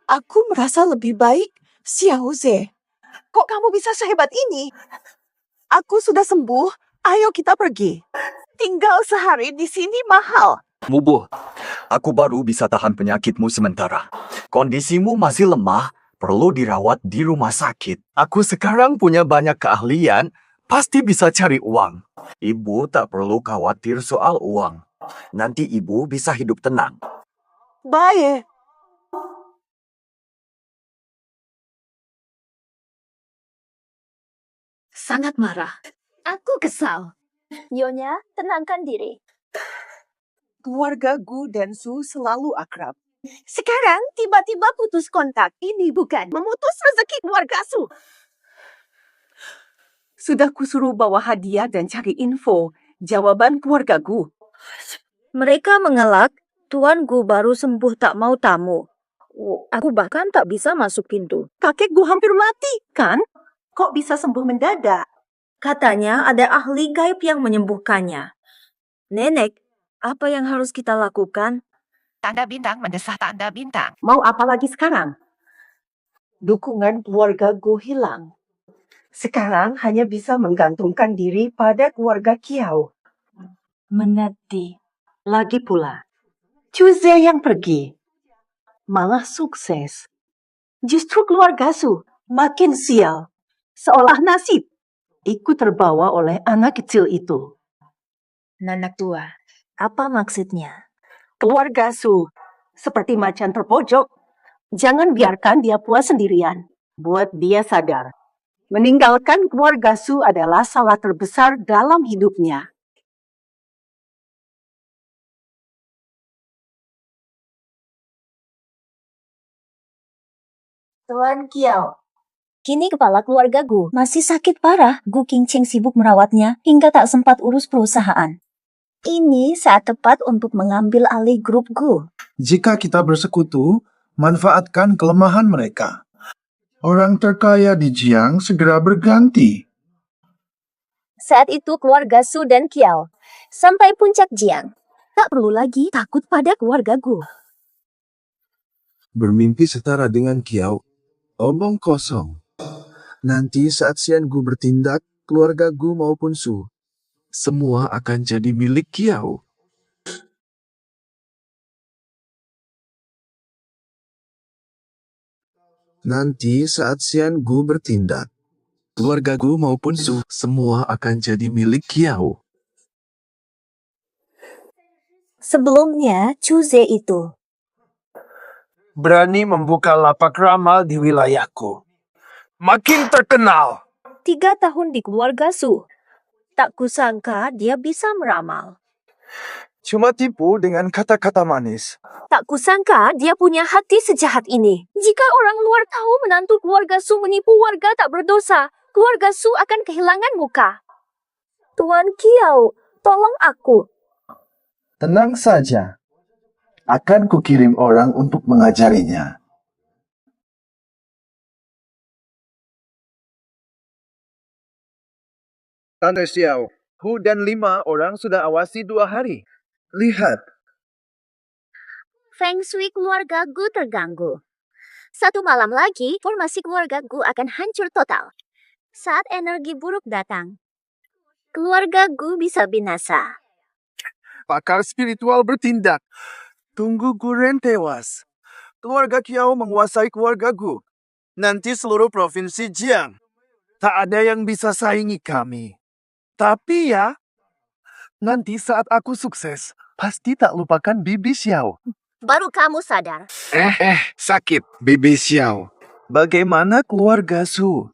Aku merasa lebih baik. Xiao Ze, kok kamu bisa sehebat ini? Aku sudah sembuh. Ayo kita pergi. Tinggal sehari di sini mahal. Mubuh, aku baru bisa tahan penyakitmu sementara. Kondisimu masih lemah, perlu dirawat di rumah sakit. Aku sekarang punya banyak keahlian, pasti bisa cari uang. Ibu tak perlu khawatir soal uang. Nanti ibu bisa hidup tenang. Baik. Sangat marah. Aku kesal. Nyonya, tenangkan diri. Keluarga Gu dan Su selalu akrab. Sekarang tiba-tiba putus kontak. Ini bukan memutus rezeki keluarga Su. Sudah kusuruh bawa hadiah dan cari info. Jawaban keluarga Gu. Mereka mengelak, Tuan Gu baru sembuh tak mau tamu. Aku bahkan tak bisa masuk pintu. Kakek Gu hampir mati, kan? Kok bisa sembuh mendadak? Katanya ada ahli gaib yang menyembuhkannya. Nenek, apa yang harus kita lakukan? Tanda bintang mendesah tanda bintang. Mau apa lagi sekarang? Dukungan keluarga Gu hilang. Sekarang hanya bisa menggantungkan diri pada keluarga Kiao. Mengerti. Lagi pula, Cuze yang pergi. Malah sukses. Justru keluarga Su makin sial. Seolah nasib ikut terbawa oleh anak kecil itu. Nanak tua. Apa maksudnya? Keluarga Su seperti macan terpojok. Jangan biarkan dia puas sendirian. Buat dia sadar. Meninggalkan keluarga Su adalah salah terbesar dalam hidupnya. Tuan Kiao. Kini kepala keluarga Gu masih sakit parah. Gu Qingqing sibuk merawatnya hingga tak sempat urus perusahaan. Ini saat tepat untuk mengambil alih grup Gu. Jika kita bersekutu, manfaatkan kelemahan mereka. Orang terkaya di Jiang segera berganti. Saat itu keluarga Su dan Kiao sampai puncak Jiang. Tak perlu lagi takut pada keluarga Gu. Bermimpi setara dengan Kiao, omong kosong. Nanti saat Xian Gu bertindak, keluarga Gu maupun Su, semua akan jadi milik Kiao. Nanti saat Xian Gu bertindak, keluarga Gu maupun Su, semua akan jadi milik Kiao. Sebelumnya, Chu Ze itu. Berani membuka lapak ramal di wilayahku. Makin terkenal. 3 tahun di keluarga Su. Tak kusangka dia bisa meramal. Cuma tipu dengan kata-kata manis. Tak kusangka dia punya hati sejahat ini. Jika orang luar tahu menantu keluarga Su menipu warga tak berdosa, keluarga Su akan kehilangan muka. Tuan Kiao, tolong aku. Tenang saja. Akan kukirim orang untuk mengajarinya. Tante Xiao, Hu dan 5 orang sudah awasi 2 hari. Lihat. Feng Shui keluarga Gu terganggu. 1 malam lagi, formasi keluarga Gu akan hancur total. Saat energi buruk datang, keluarga Gu bisa binasa. Pakar spiritual bertindak. Tunggu Guren tewas. Keluarga Kiao menguasai keluarga Gu. Nanti seluruh provinsi Jiang. Tak ada yang bisa saingi kami. Tapi ya, nanti saat aku sukses, pasti tak lupakan Bibi Xiao. Baru kamu sadar. Sakit. Bibi Xiao. Bagaimana keluarga Su?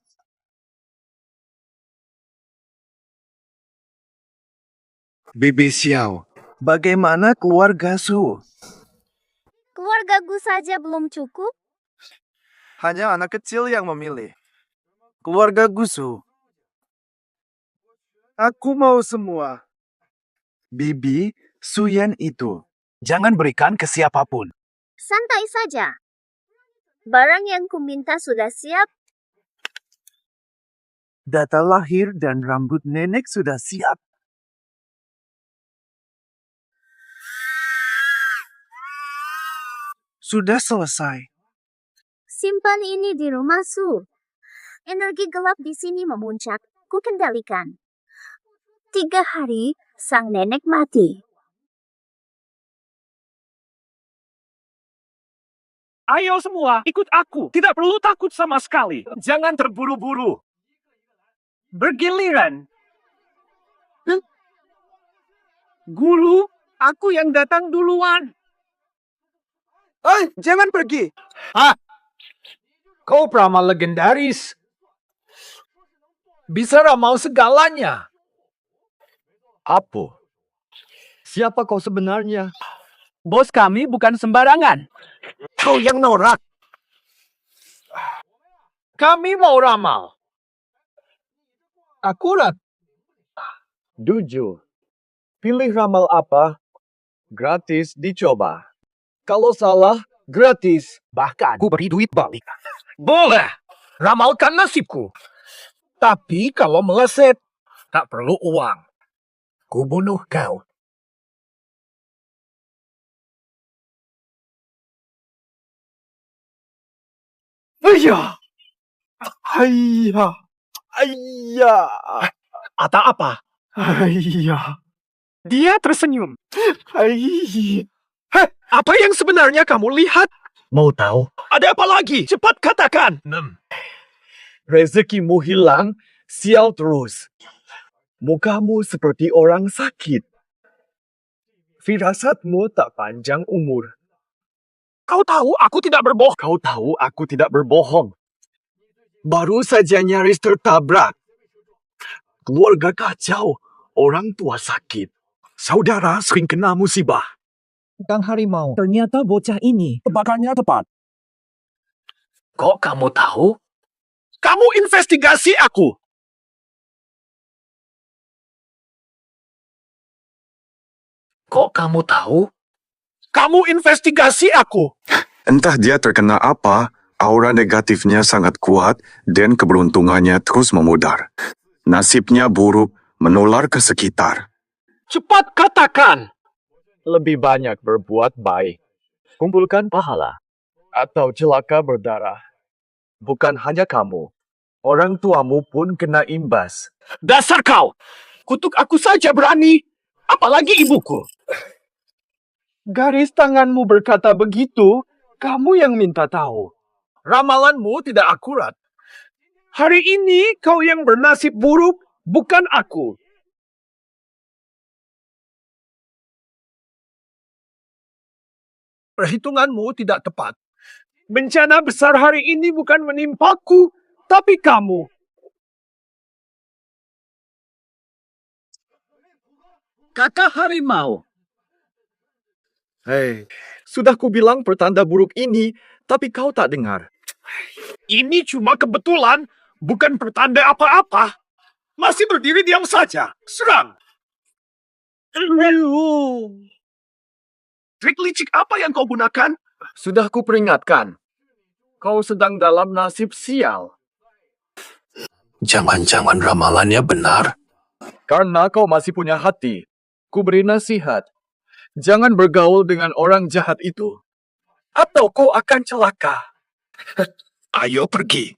Bibi Xiao. Bagaimana keluarga Su? Keluarga Gu saja belum cukup. Hanya anak kecil yang memilih. Keluarga Gusu. Aku mau semua. Bibi, Suyen itu. Jangan berikan ke siapapun. Santai saja. Barang yang kuminta sudah siap. Data lahir dan rambut nenek sudah siap. Sudah selesai. Simpan ini di rumah Su. Energi gelap di sini memuncak. Ku kendalikan. 3 hari, sang nenek mati. Ayo semua, ikut aku. Tidak perlu takut sama sekali. Jangan terburu-buru. Bergiliran. Guru, aku yang datang duluan. Jangan pergi. Kau peramal legendaris. Bisa ramal segalanya. Apa? Siapa kau sebenarnya? Bos kami bukan sembarangan. Kau yang norak. Kami mau ramal. Akurat. Jujur. Pilih ramal apa? Gratis dicoba. Kalau salah, gratis. Bahkan, ku beri duit balik. Boleh. Ramalkan nasibku. Tapi kalau meleset, tak perlu uang. Ku bunuh kau. Ayah. Ayah. Ayah. Atau apa? Ayah. Dia tersenyum. Ayah. Apa yang sebenarnya kamu lihat? Mau tahu? Ada apa lagi? Cepat katakan. Rezekimu hilang, sial terus. Mukamu seperti orang sakit. Firasatmu tak panjang umur. Kau tahu aku tidak berbohong. Kau tahu aku tidak berbohong. Baru saja nyaris tertabrak. Keluarga kacau, orang tua sakit. Saudara sering kena musibah. Kang Harimau, ternyata bocah ini tebakannya tepat. Kok kamu tahu? Kamu investigasi aku. Kok kamu tahu? Kamu investigasi aku. Entah dia terkena apa, aura negatifnya sangat kuat dan keberuntungannya terus memudar. Nasibnya buruk, menular ke sekitar. Cepat katakan. Lebih banyak berbuat baik. Kumpulkan pahala. Atau celaka berdarah. Bukan hanya kamu. Orang tuamu pun kena imbas. Dasar kau! Kutuk aku saja berani. Apalagi ibuku. Garis tanganmu berkata begitu, kamu yang minta tahu. Ramalanmu tidak akurat. Hari ini kau yang bernasib buruk, bukan aku. Perhitunganmu tidak tepat. Bencana besar hari ini bukan menimpaku, tapi kamu. Kakak harimau. Hei, sudah kubilang pertanda buruk ini, tapi kau tak dengar. Ini cuma kebetulan, bukan pertanda apa-apa. Masih berdiri diam saja. Serang! Trik licik apa yang kau gunakan? Sudah kuperingatkan. Kau sedang dalam nasib sial. Jangan-jangan ramalannya benar. Karena kau masih punya hati, ku beri nasihat. Jangan bergaul dengan orang jahat itu. Atau kau akan celaka. Ayo pergi.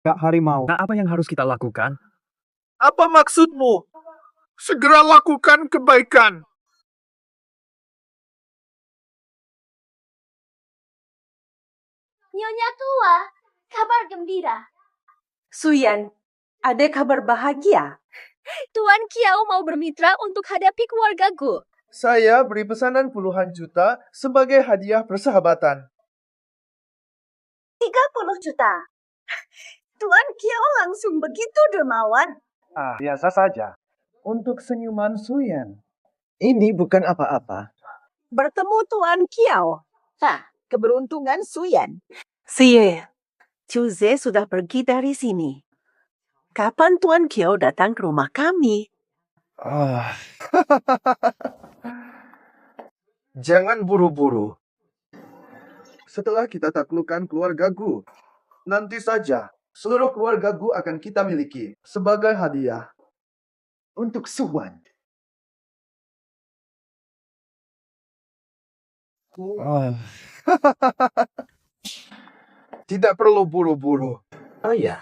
Kak Harimau, apa yang harus kita lakukan? Apa maksudmu? Segera lakukan kebaikan. Nyonya tua, kabar gembira. Suyan, ada kabar bahagia. Tuan Kiau mau bermitra untuk hadapi keluarga Gu. Saya beri pesanan puluhan juta sebagai hadiah persahabatan. 30 juta. Tuan Kiau langsung begitu dermawan. Biasa saja. Untuk senyuman Suyan. Ini bukan apa-apa. Bertemu Tuan Kiau. Keberuntungan Suyan. Siye, Chuze sudah pergi dari sini. Kapan Tuan Kiau datang ke rumah kami? Jangan buru-buru. Setelah kita taklukkan keluarga Gu, nanti saja seluruh keluarga Gu akan kita miliki sebagai hadiah untuk Suwan. Tidak perlu buru-buru. Oh ya.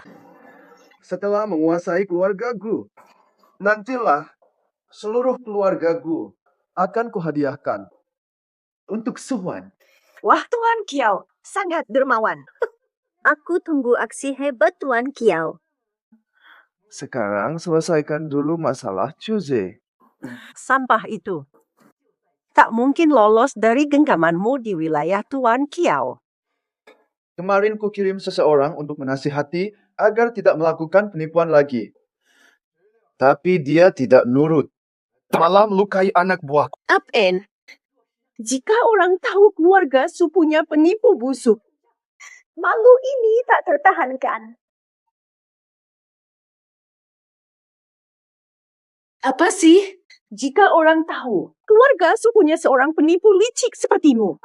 Setelah menguasai keluarga Gu, nantilah seluruh keluarga Gu akan kuhadiahkan untuk Suwan. Wah, Tuan Kiau, sangat dermawan. Aku tunggu aksi hebat Tuan Kiau. Sekarang selesaikan dulu masalah Chuze. Sampah itu tak mungkin lolos dari genggamanmu di wilayah Tuan Kiau. Kemarin kukirim seseorang untuk menasihati agar tidak melakukan penipuan lagi. Tapi dia tidak nurut. Malah melukai anak buahku. Apen, jika orang tahu keluarga supunya penipu busuk, malu ini tak tertahankan. Apa sih? Jika orang tahu keluarga supunya seorang penipu licik sepertimu,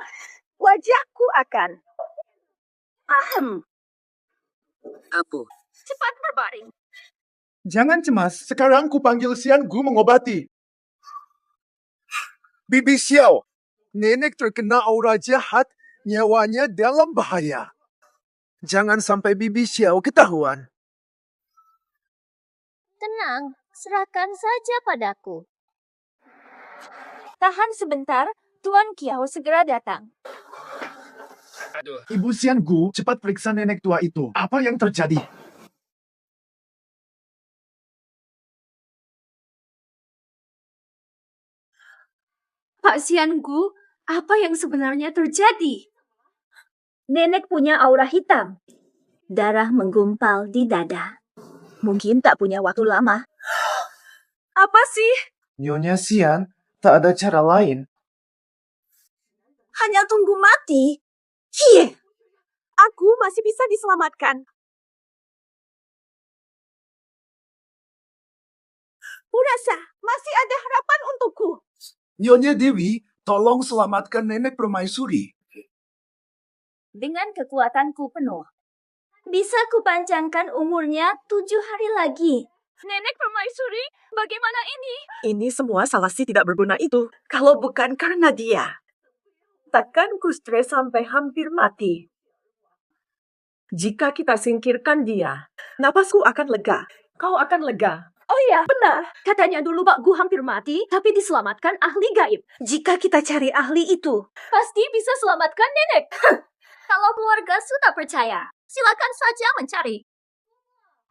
wajahku akan... Apa? Cepat berbaring. Jangan cemas, sekarang kupanggil Xian Gu mengobati. Bibi Xiao, nenek terkena aura jahat, nyawanya dalam bahaya. Jangan sampai Bibi Xiao ketahuan. Tenang, serahkan saja padaku. Tahan sebentar, Tuan Kiau segera datang. Ibu Xian Gu, cepat periksa nenek tua itu. Apa yang terjadi? Pak Xian Gu, apa yang sebenarnya terjadi? Nenek punya aura hitam. Darah menggumpal di dada. Mungkin tak punya waktu lama. Apa sih? Nyonya Xian, tak ada cara lain. Hanya tunggu mati? Cie! Aku masih bisa diselamatkan. Urasa, masih ada harapan untukku. Nyonya Dewi, tolong selamatkan nenek permaisuri. Dengan kekuatanku penuh, bisa kupanjangkan umurnya 7 hari lagi. Nenek permaisuri, bagaimana ini? Ini semua salah si tidak berguna itu. Kalau bukan karena dia, takkan ku stres sampai hampir mati. Jika kita singkirkan dia, napasku akan lega. Kau akan lega. Oh ya, benar. Katanya dulu Pak Gu hampir mati, tapi diselamatkan ahli gaib. Jika kita cari ahli itu, Pasti bisa selamatkan nenek. Kalau keluarga sudah percaya, silakan saja mencari.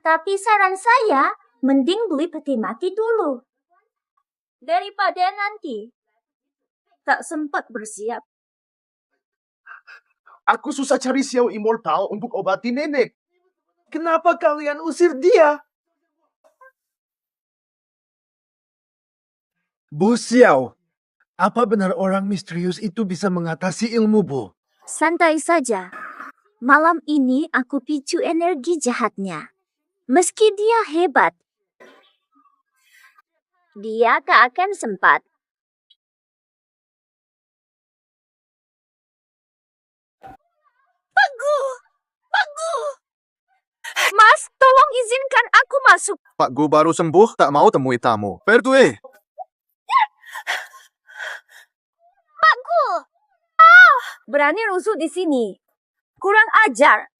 Tapi saran saya, mending beli peti mati dulu. Daripada nanti tak sempat bersiap. Aku susah cari siau immortal untuk obati nenek. Kenapa kalian usir dia? Bu Xiao, apa benar orang misterius itu bisa mengatasi ilmu Bu? Santai saja. Malam ini aku picu energi jahatnya. Meski dia hebat, dia tak akan sempat. Pak Gu! Pak Gu! Mas, tolong izinkan aku masuk. Pak Gu baru sembuh, tak mau temui tamu. Perdue! Pak Gu! Berani rusuh di sini. Kurang ajar.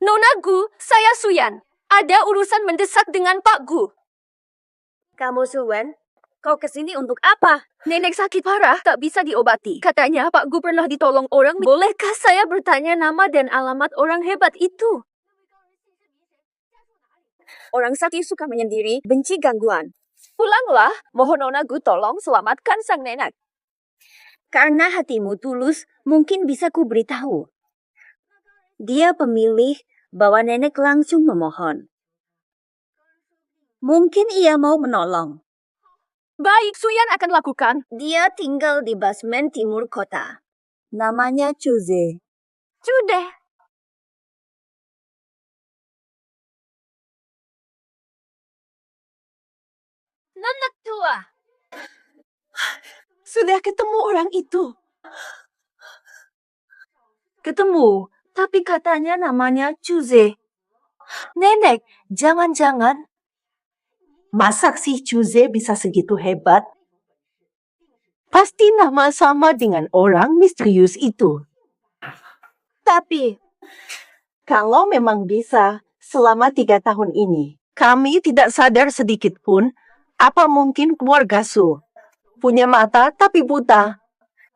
Nona Gu, saya Suyan. Ada urusan mendesak dengan Pak Gu. Kamu Suyan? Kau kesini untuk apa? Nenek sakit parah, tak bisa diobati. Katanya Pak Gu pernah ditolong orang. Bolehkah saya bertanya nama dan alamat orang hebat itu? Orang sakti suka menyendiri, benci gangguan. Pulanglah, mohon Nona Gu tolong selamatkan sang nenek. Karena hatimu tulus, mungkin bisa ku beritahu. Dia pemilih bahwa nenek langsung memohon. Mungkin ia mau menolong. Baik, Suyan akan lakukan. Dia tinggal di basement timur kota. Namanya Cuze. Cude. Nenek tua. Sudah ketemu orang itu. ketemu, tapi katanya namanya Cuze. Nenek, jangan-jangan. Masak si Cuze bisa segitu hebat? Pasti nama sama dengan orang misterius itu. Tapi, kalau memang bisa, selama 3 tahun ini, kami tidak sadar sedikit pun, apa mungkin keluarga Su punya mata tapi buta.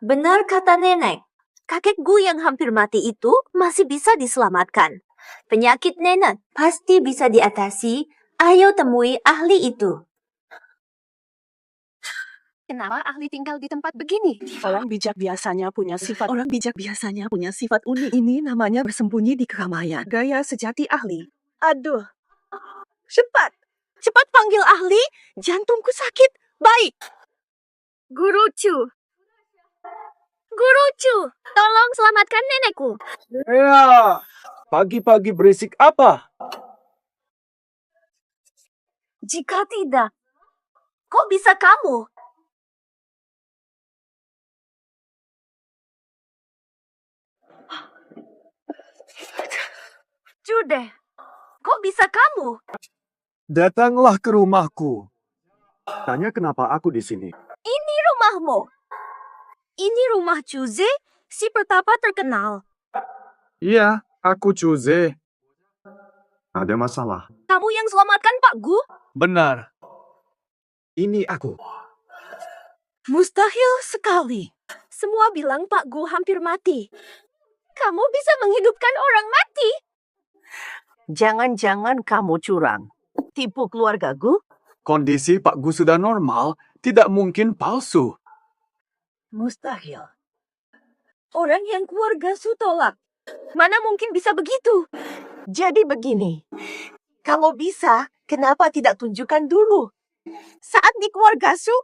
Benar kata nenek. Kakek Gu yang hampir mati itu masih bisa diselamatkan. Penyakit nenek pasti bisa diatasi. Ayo temui ahli itu. Kenapa ahli tinggal di tempat begini? Orang bijak biasanya punya sifat unik. Ini namanya bersembunyi di keramaian. Gaya sejati ahli. Aduh. Cepat. Cepat panggil ahli. Jantungku sakit. Baik. Guru Chu. Guru Chu, tolong selamatkan nenekku. Ya, pagi-pagi berisik apa? Jika tidak, kok bisa kamu? Jude, kok bisa kamu? Datanglah ke rumahku. Tanya kenapa aku di sini. Ini rumahmu. Ini rumah Cuze, si petapa terkenal. Iya, aku Cuze. Ada masalah. Kamu yang selamatkan Pak Gu? Benar. Ini aku. Mustahil sekali. Semua bilang Pak Gu hampir mati. Kamu bisa menghidupkan orang mati. Jangan-jangan kamu curang. Tipu keluarga Gu? Kondisi Pak Gu sudah normal, tidak mungkin palsu. Mustahil. Orang yang keluarga Su tolak. Mana mungkin bisa begitu? Jadi begini. Kalau bisa, kenapa tidak tunjukkan dulu? Saat di keluarga Su,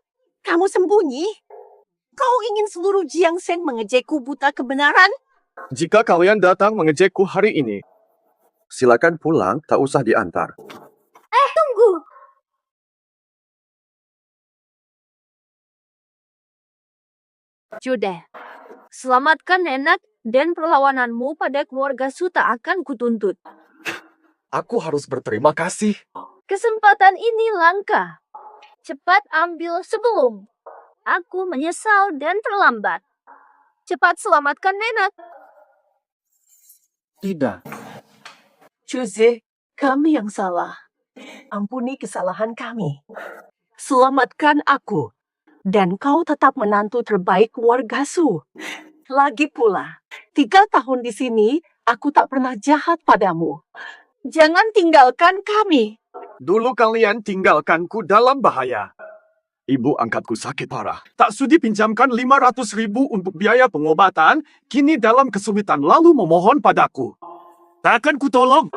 kamu sembunyi. Kau ingin seluruh Jiangsheng mengejekku buta kebenaran? Jika kalian datang mengejekku hari ini, Silakan pulang, tak usah diantar. Tunggu. Jude, selamatkan Nenek dan perlawananmu pada keluarga Su tak akan kutuntut. Aku harus berterima kasih. Kesempatan ini langka. Cepat ambil sebelum aku menyesal dan terlambat. Cepat selamatkan Nenek. Tidak. Chuze, kami yang salah. Ampuni kesalahan kami. Selamatkan aku. Dan kau tetap menantu terbaik keluarga Su. Lagi pula, 3 tahun di sini, aku tak pernah jahat padamu. Jangan tinggalkan kami. Dulu kalian tinggalkanku dalam bahaya. Ibu angkatku sakit parah. Tak sudi pinjamkan 500.000 untuk biaya pengobatan, kini dalam kesulitan lalu memohon padaku. Takkan ku tolong.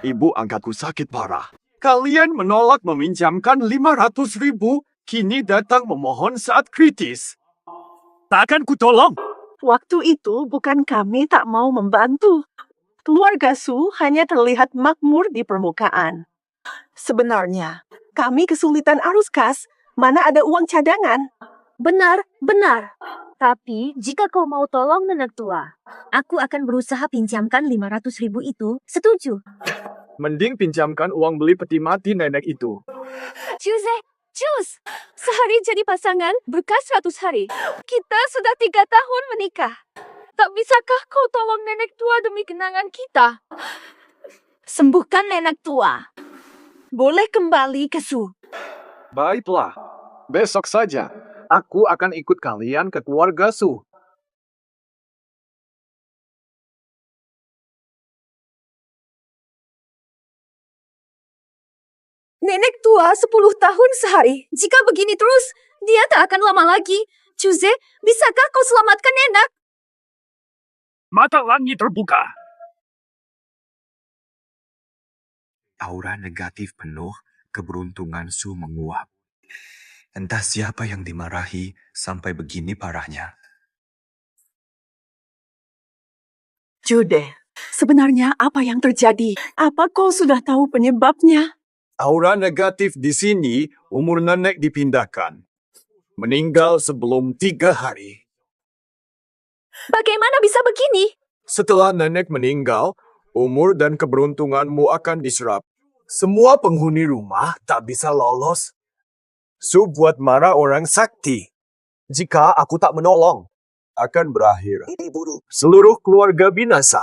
Ibu angkatku sakit parah. Kalian menolak meminjamkan 500.000, kini datang memohon saat kritis. Takkan ku tolong. Waktu itu bukan kami tak mau membantu. Keluarga Su hanya terlihat makmur di permukaan. Sebenarnya, kami kesulitan arus kas, mana ada uang cadangan. Benar, benar. Tapi jika kau mau tolong nenek tua, aku akan berusaha pinjamkan 500.000 itu. Setuju? Mending pinjamkan uang beli peti mati nenek itu. Cus, sehari jadi pasangan, berkas 100 hari. Kita sudah 3 tahun menikah. Tak bisakah kau tolong nenek tua demi kenangan kita? Sembuhkan nenek tua. Boleh kembali ke Su. Baiklah, besok saja. Aku akan ikut kalian ke keluarga Su. Nenek tua 10 tahun sehari. Jika begini terus, dia tak akan lama lagi. Chuze, bisakah kau selamatkan nenek? Mata langit terbuka. Aura negatif penuh, keberuntungan Su menguap. Entah siapa yang dimarahi sampai begini parahnya. Jude, sebenarnya apa yang terjadi? Apa kau sudah tahu penyebabnya? Aura negatif di sini, umur nenek dipindahkan. Meninggal sebelum 3 hari. Bagaimana bisa begini? Setelah nenek meninggal, umur dan keberuntunganmu akan diserap. Semua penghuni rumah tak bisa lolos. Su buat marah orang sakti. Jika aku tak menolong, akan berakhir. Seluruh keluarga binasa.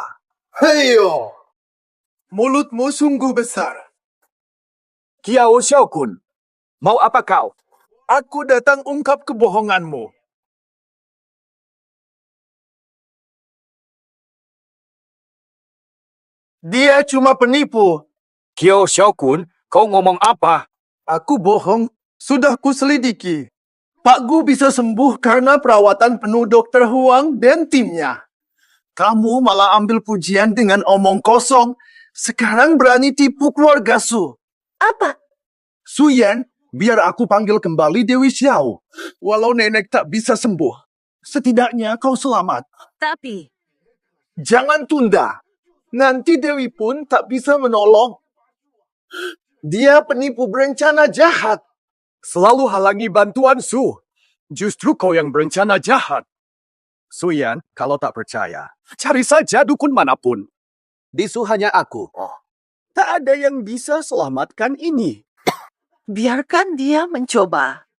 Heyo! Mulutmu sungguh besar. Kiao Xiaokun, mau apa kau? Aku datang ungkap kebohonganmu. Dia cuma penipu. Kiao Xiaokun, kau ngomong apa? Aku bohong. Sudah kuselidiki. Pak Gu bisa sembuh karena perawatan penuh Dr. Huang dan timnya. Kamu malah ambil pujian dengan omong kosong. Sekarang berani tipu keluarga Su. Apa? Su Yan, biar aku panggil kembali Dewi Xiao. Walau nenek tak bisa sembuh, setidaknya kau selamat. Tapi, jangan tunda. Nanti Dewi pun tak bisa menolong. Dia penipu berencana jahat. Selalu halangi bantuan Su. Justru kau yang berencana jahat. Su Yan, kalau tak percaya, cari saja dukun manapun. Di Su hanya aku. Tak ada yang bisa selamatkan ini. biarkan dia mencoba.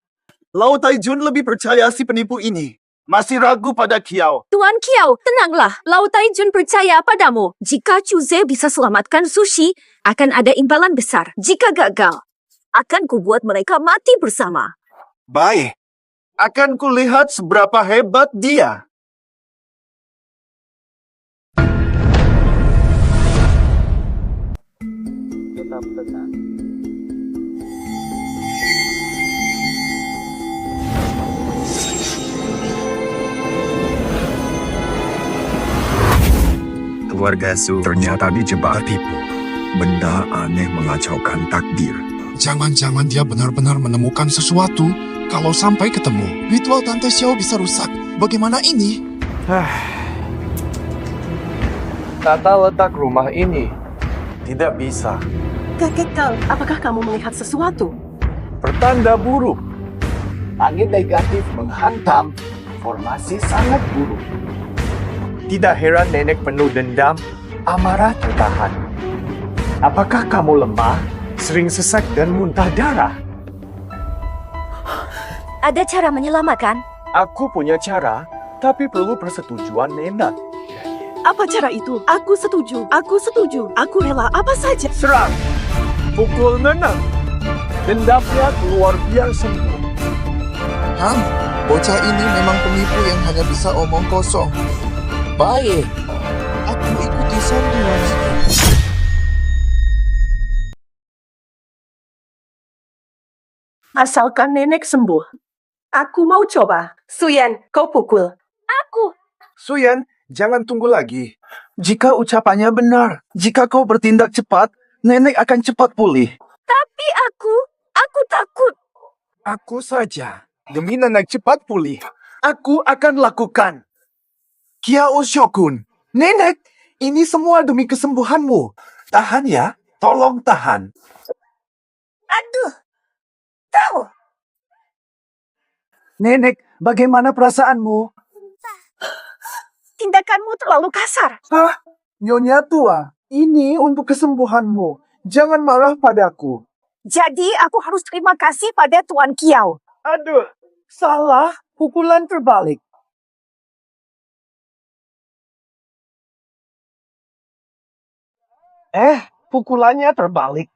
Lau Taijun lebih percaya si penipu ini. Masih ragu pada Kiao. Tuan Kiao, tenanglah. Lau Taijun percaya padamu. Jika Chuze bisa selamatkan Sushi, akan ada imbalan besar. Jika gagal, akan kubuat mereka mati bersama. Baik. Akan kulihat seberapa hebat dia. Tetap tenang. Keluarga Su ternyata dijebak tipu. Benda aneh mengacaukan takdir. Jangan-jangan dia benar-benar menemukan sesuatu. Kalau sampai ketemu, ritual Tante Xiao bisa rusak. Bagaimana ini? Tata letak rumah ini tidak bisa. Kakek Kang, apakah kamu melihat sesuatu? Pertanda buruk. Angin negatif menghantam. Formasi sangat buruk. Tidak heran nenek penuh dendam, amarah tertahan. Apakah kamu lemah, sering sesak dan muntah darah? Ada cara menyelamatkan? Aku punya cara, tapi perlu persetujuan nenek. Apa cara itu? Aku setuju, aku rela apa saja. Serang! Pukul nenek! Dendamnya keluar biar sembuh. Bocah ini memang penipu yang hanya bisa omong kosong. Baik, aku ikuti sandiwan. Asalkan nenek sembuh. Aku mau coba. Suyan, kau pukul. Aku. Suyan, jangan tunggu lagi. Jika ucapannya benar, jika kau bertindak cepat, nenek akan cepat pulih. Tapi aku takut. Aku saja. Demi nenek cepat pulih, aku akan lakukan. Kiao Shokun, nenek, ini semua demi kesembuhanmu. Tahan ya, tolong tahan. Aduh, tahu. Nenek, bagaimana perasaanmu? Tindakanmu terlalu kasar. Nyonya tua, ini untuk kesembuhanmu. Jangan marah padaku. Jadi aku harus terima kasih pada Tuan Kiao. Aduh, salah. Pukulan terbalik. Pukulannya terbalik.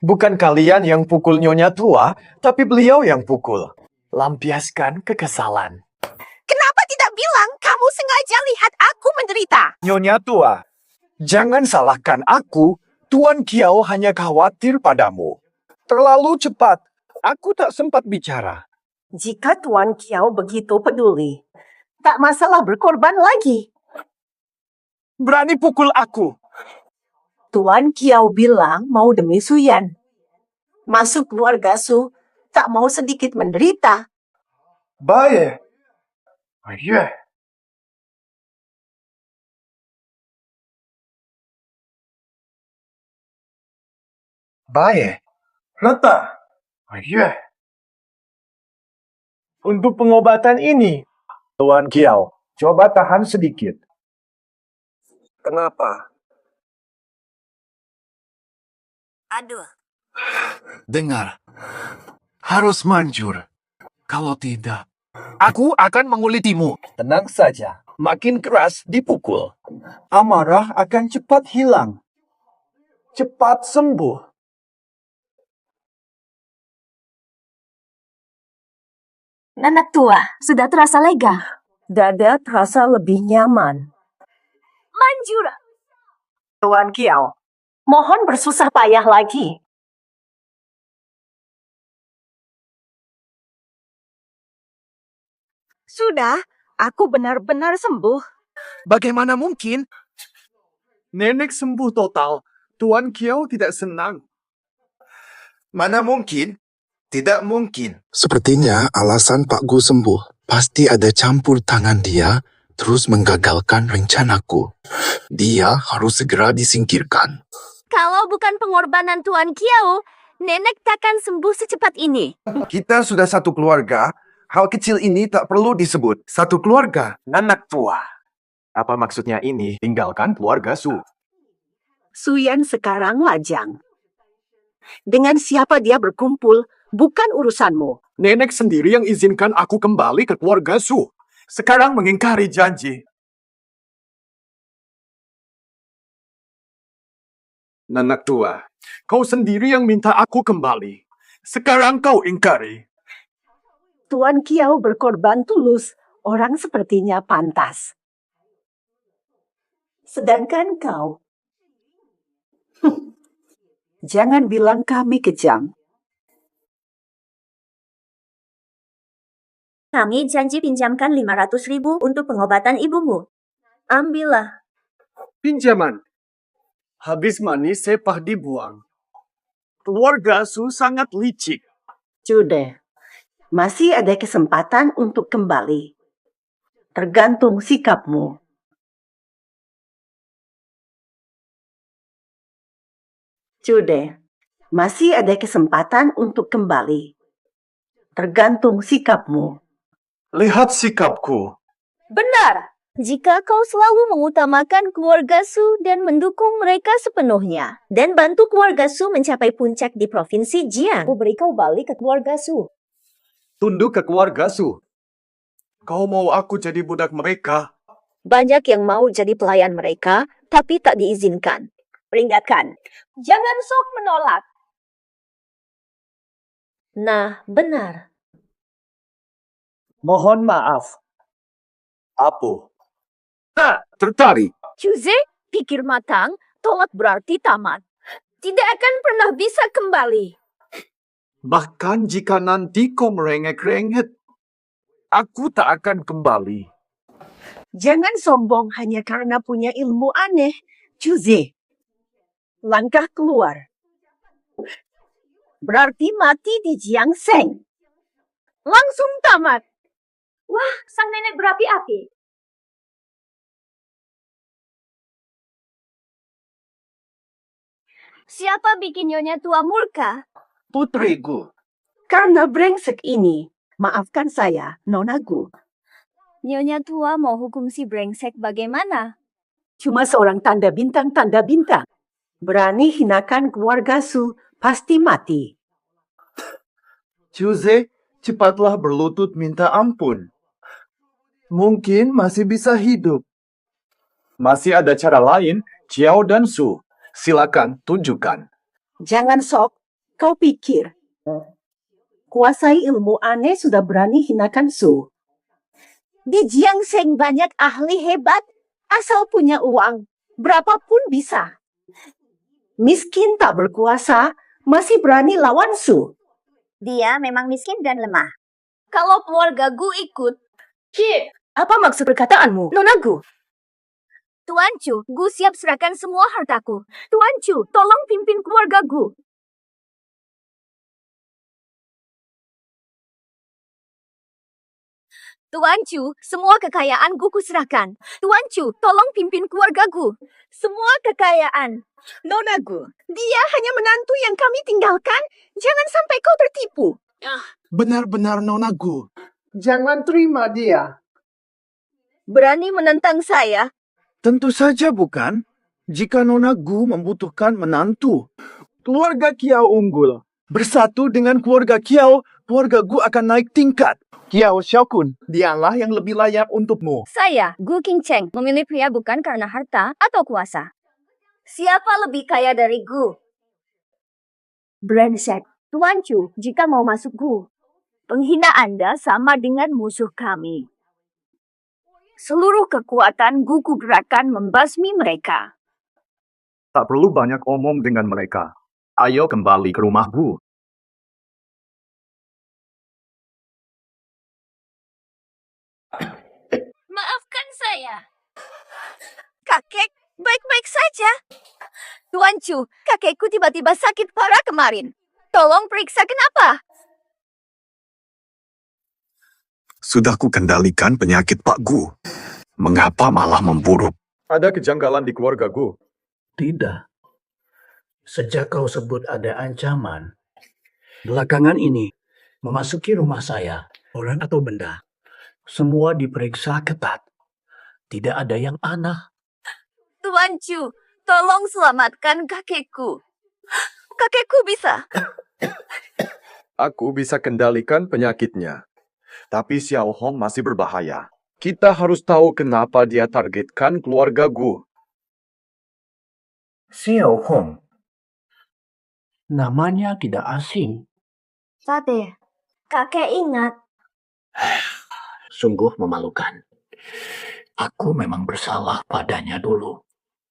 Bukan kalian yang pukul Nyonya tua, tapi beliau yang pukul. Lampiaskan kekesalan. Kenapa tidak bilang kamu sengaja lihat aku menderita? Nyonya tua, jangan salahkan aku. Tuan Kiao hanya khawatir padamu. Terlalu cepat. Aku tak sempat bicara. Jika Tuan Kiao begitu peduli, tak masalah berkorban lagi. Berani pukul aku. Tuan Kiao bilang mau demi Suyan. Masuk keluarga Su, tak mau sedikit menderita. Baik. Baik. Rata. Untuk pengobatan ini, Tuan Kiao, coba tahan sedikit. Kenapa? Aduh. Dengar, harus manjur. Kalau tidak, Aku akan mengulitimu. Tenang saja. Makin keras dipukul. Amarah akan cepat hilang. Cepat sembuh. Nenek tua, sudah terasa lega. Dada terasa lebih nyaman. Manjur. Tuan Kiao, mohon bersusah payah lagi. Sudah, aku benar-benar sembuh. Bagaimana mungkin? Nenek sembuh total. Tuan Kiao tidak senang. mana mungkin? Tidak mungkin. Sepertinya alasan Pak Gu sembuh. Pasti ada campur tangan dia, terus menggagalkan rencanaku. Dia harus segera disingkirkan. Kalau bukan pengorbanan Tuan Kiao, nenek takkan sembuh secepat ini. Kita sudah satu keluarga. Hal kecil ini tak perlu disebut. Satu keluarga. Nanak tua. Apa maksudnya ini? Tinggalkan keluarga Su. Suyan sekarang lajang. Dengan siapa dia berkumpul, bukan urusanmu. Nenek sendiri yang izinkan aku kembali ke keluarga Su. Sekarang mengingkari janji. Nanak tua, kau sendiri yang minta aku kembali. Sekarang kau ingkari. Tuan Kiao berkorban tulus. Orang sepertinya pantas. Sedangkan kau, jangan bilang kami kejam. Kami janji pinjamkan 500.000 untuk pengobatan ibumu. Ambillah. Pinjaman. Habis manis sepah dibuang. Keluarga Su sangat licik. Sudah, masih ada kesempatan untuk kembali. Tergantung sikapmu. Sudah, masih ada kesempatan untuk kembali. Tergantung sikapmu. Lihat sikapku. Benar. Jika kau selalu mengutamakan keluarga Su dan mendukung mereka sepenuhnya, dan bantu keluarga Su mencapai puncak di Provinsi Jiang, aku beri kau balik ke keluarga Su. Tunduk ke keluarga Su. Kau mau aku jadi budak mereka? Banyak yang mau jadi pelayan mereka, tapi tak diizinkan. Peringatkan, jangan sok menolak. Nah, benar. Mohon maaf. Apa? Tak tertarik. Chuze, pikir matang, tolak berarti tamat. Tidak akan pernah bisa kembali. Bahkan jika nanti kau merengek-rengek, Aku tak akan kembali. Jangan sombong hanya karena punya ilmu aneh. Chuze, langkah keluar. Berarti mati di Jiangseng. Langsung tamat. Wah, sang nenek berapi-api. Siapa bikin nyonya tua murka? Putriku. Karena brengsek ini, maafkan saya, Nona Gu. Nyonya tua mau hukum si brengsek bagaimana? Cuma seorang tanda bintang. Berani hinakan keluarga Su, pasti mati. Chuze, cepatlah berlutut minta ampun. Mungkin masih bisa hidup. masih ada cara lain, Xiao dan Su. Silakan tunjukkan. Jangan sok, kau pikir. Kuasai ilmu aneh sudah berani hinakan Su. Di Jiangseng banyak ahli hebat, asal punya uang, berapapun bisa. Miskin tak berkuasa, masih berani lawan Su. Dia memang miskin dan lemah. Kalau keluarga Gu ikut, Apa maksud perkataanmu, Nona Gu? Tuan Chu, Gu siap serahkan semua hartaku. Tuan Chu, tolong pimpin keluarga Gu. Tuan Chu, semua kekayaan Gu kuserahkan. Tuan Chu, tolong pimpin keluarga Gu. Semua kekayaan. Nona Gu, dia hanya menantu yang kami tinggalkan. Jangan sampai kau tertipu. Benar-benar Nona Gu. Jangan terima dia. Berani menentang saya? Tentu saja bukan. Jika Nona Gu membutuhkan menantu. Keluarga Kiao unggul. Bersatu dengan keluarga Kiao, keluarga Gu akan naik tingkat. Kiao Xiaokun, dialah yang lebih layak untukmu. Saya, Gu Qingcheng, memilih pria bukan karena harta atau kuasa. Siapa lebih kaya dari Gu? Brengsek. Tuan Chu, jika mau masuk Gu, penghina Anda sama dengan musuh kami. Seluruh kekuatan Gu kugerakkan membasmi mereka. Tak perlu banyak omong dengan mereka. Ayo kembali ke rumah Bu. Maafkan saya. Kakek, baik-baik saja. Tuan Chu, kakekku tiba-tiba sakit parah kemarin. Tolong periksa kenapa. Sudah ku kendalikan penyakit Pak Gu. Mengapa malah memburuk? Ada kejanggalan di keluarga Gu. Tidak. Sejak kau sebut ada ancaman, belakangan ini memasuki rumah saya, orang atau benda, semua diperiksa ketat. Tidak ada yang aneh. Tuan Chu, tolong selamatkan kakekku. Kakekku bisa. Aku bisa kendalikan penyakitnya. Tapi Xiao Hong masih berbahaya. Kita harus tahu kenapa dia targetkan keluarga Gu. Xiao Hong. Namanya tidak asing. Sate, kakek ingat. Sungguh memalukan. Aku memang bersalah padanya dulu.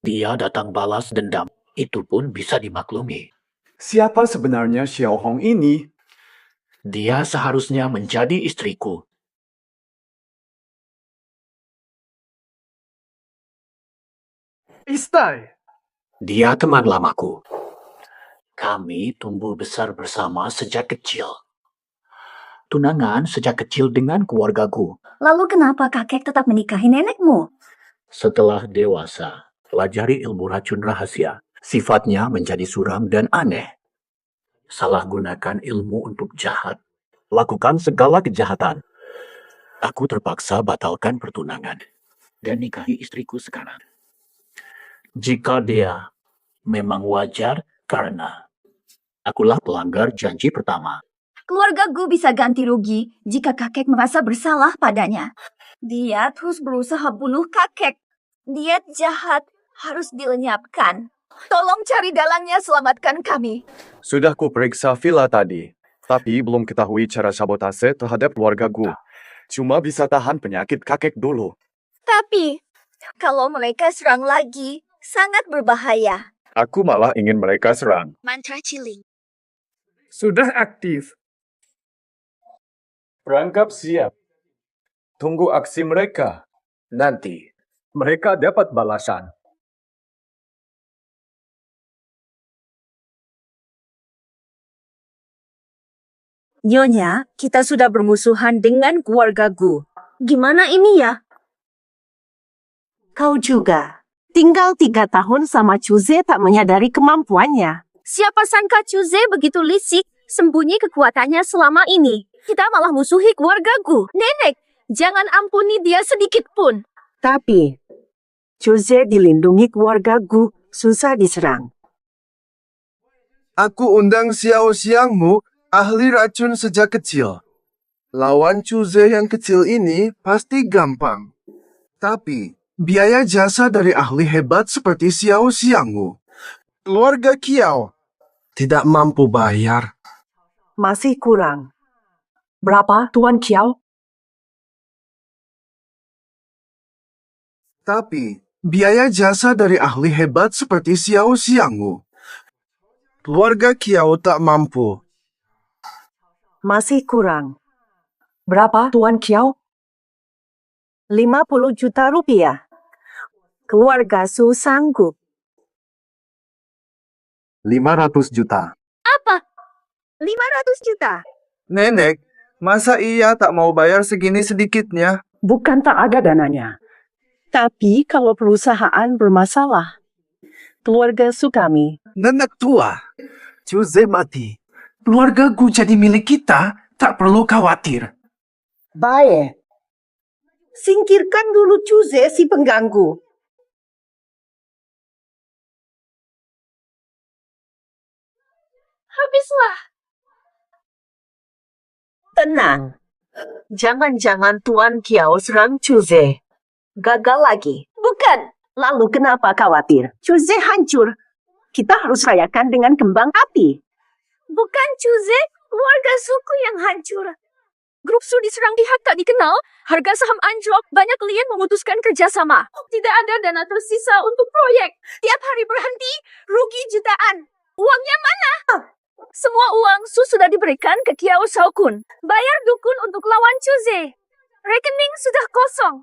Dia datang balas dendam. Itu pun bisa dimaklumi. Siapa sebenarnya Xiao Hong ini? Dia seharusnya menjadi istriku. Istai. Dia teman lamaku. Kami tumbuh besar bersama sejak kecil. Tunangan sejak kecil dengan keluargaku. Lalu kenapa kakek tetap menikahi nenekmu? Setelah dewasa, pelajari ilmu racun rahasia. Sifatnya menjadi suram dan aneh. Salah gunakan ilmu untuk jahat. Lakukan segala kejahatan. Aku terpaksa batalkan pertunangan dan nikahi istriku sekarang. Jika dia memang wajar karena akulah pelanggar janji pertama. Keluarga Gu bisa ganti rugi jika kakek merasa bersalah padanya. Dia terus berusaha bunuh kakek. Dia jahat, harus dilenyapkan. Tolong cari dalangnya, selamatkan kami. Sudah ku periksa villa tadi, tapi belum ketahui cara sabotase terhadap keluarga Gu. Cuma bisa tahan penyakit kakek dulu. Tapi, kalau mereka serang lagi, sangat berbahaya. Aku malah ingin mereka serang. Mantra Ciling. Sudah aktif. Perangkap siap. Tunggu aksi mereka. Nanti, mereka dapat balasan. Nyonya, kita sudah bermusuhan dengan keluarga Gu. Gimana ini ya? Kau juga. Tinggal 3 tahun sama Chuze tak menyadari kemampuannya. Siapa sangka Chuze begitu licik, sembunyi kekuatannya selama ini. Kita malah musuhi keluarga Gu. Nenek, jangan ampuni dia sedikit pun. Tapi, Chuze dilindungi keluarga Gu, susah diserang. Aku undang Xiao Xiangmu, ahli racun sejak kecil. Lawan Chuze yang kecil ini pasti gampang. Tapi, biaya jasa dari ahli hebat seperti Xiao Xiangmu, keluarga Kiao, tidak mampu bayar. Masih kurang. Berapa, Tuan Kiao? Tapi, biaya jasa dari ahli hebat seperti Xiao Xiangmu, keluarga Kiao tak mampu. Masih kurang. Berapa, Tuan Kiao? 50 juta rupiah. Keluarga Su sanggup. 500 juta. Apa? 500 juta? Nenek, masa iya tak mau bayar segini sedikitnya? Bukan tak ada dananya. Tapi kalau perusahaan bermasalah, keluarga Su kami. Nenek tua, Chuze mati. Keluarga Gu jadi milik kita, tak perlu khawatir. Baik. Singkirkan dulu Chuze si pengganggu. Habislah. Tenang. Jangan-jangan Tuan Kiao serang Chuze. Gagal lagi. Bukan. Lalu kenapa khawatir? Chuze hancur. Kita harus rayakan dengan kembang api. Bukan Chuze, keluarga suku yang hancur. Grup Su diserang pihak tak dikenal, harga saham anjlok, banyak klien memutuskan kerjasama. Tidak ada dana tersisa untuk proyek. Tiap hari berhenti, rugi jutaan. Uangnya mana? Semua uang Su sudah diberikan ke Kiao Shaokun. Bayar dukun untuk lawan Chuze. Rekening sudah kosong.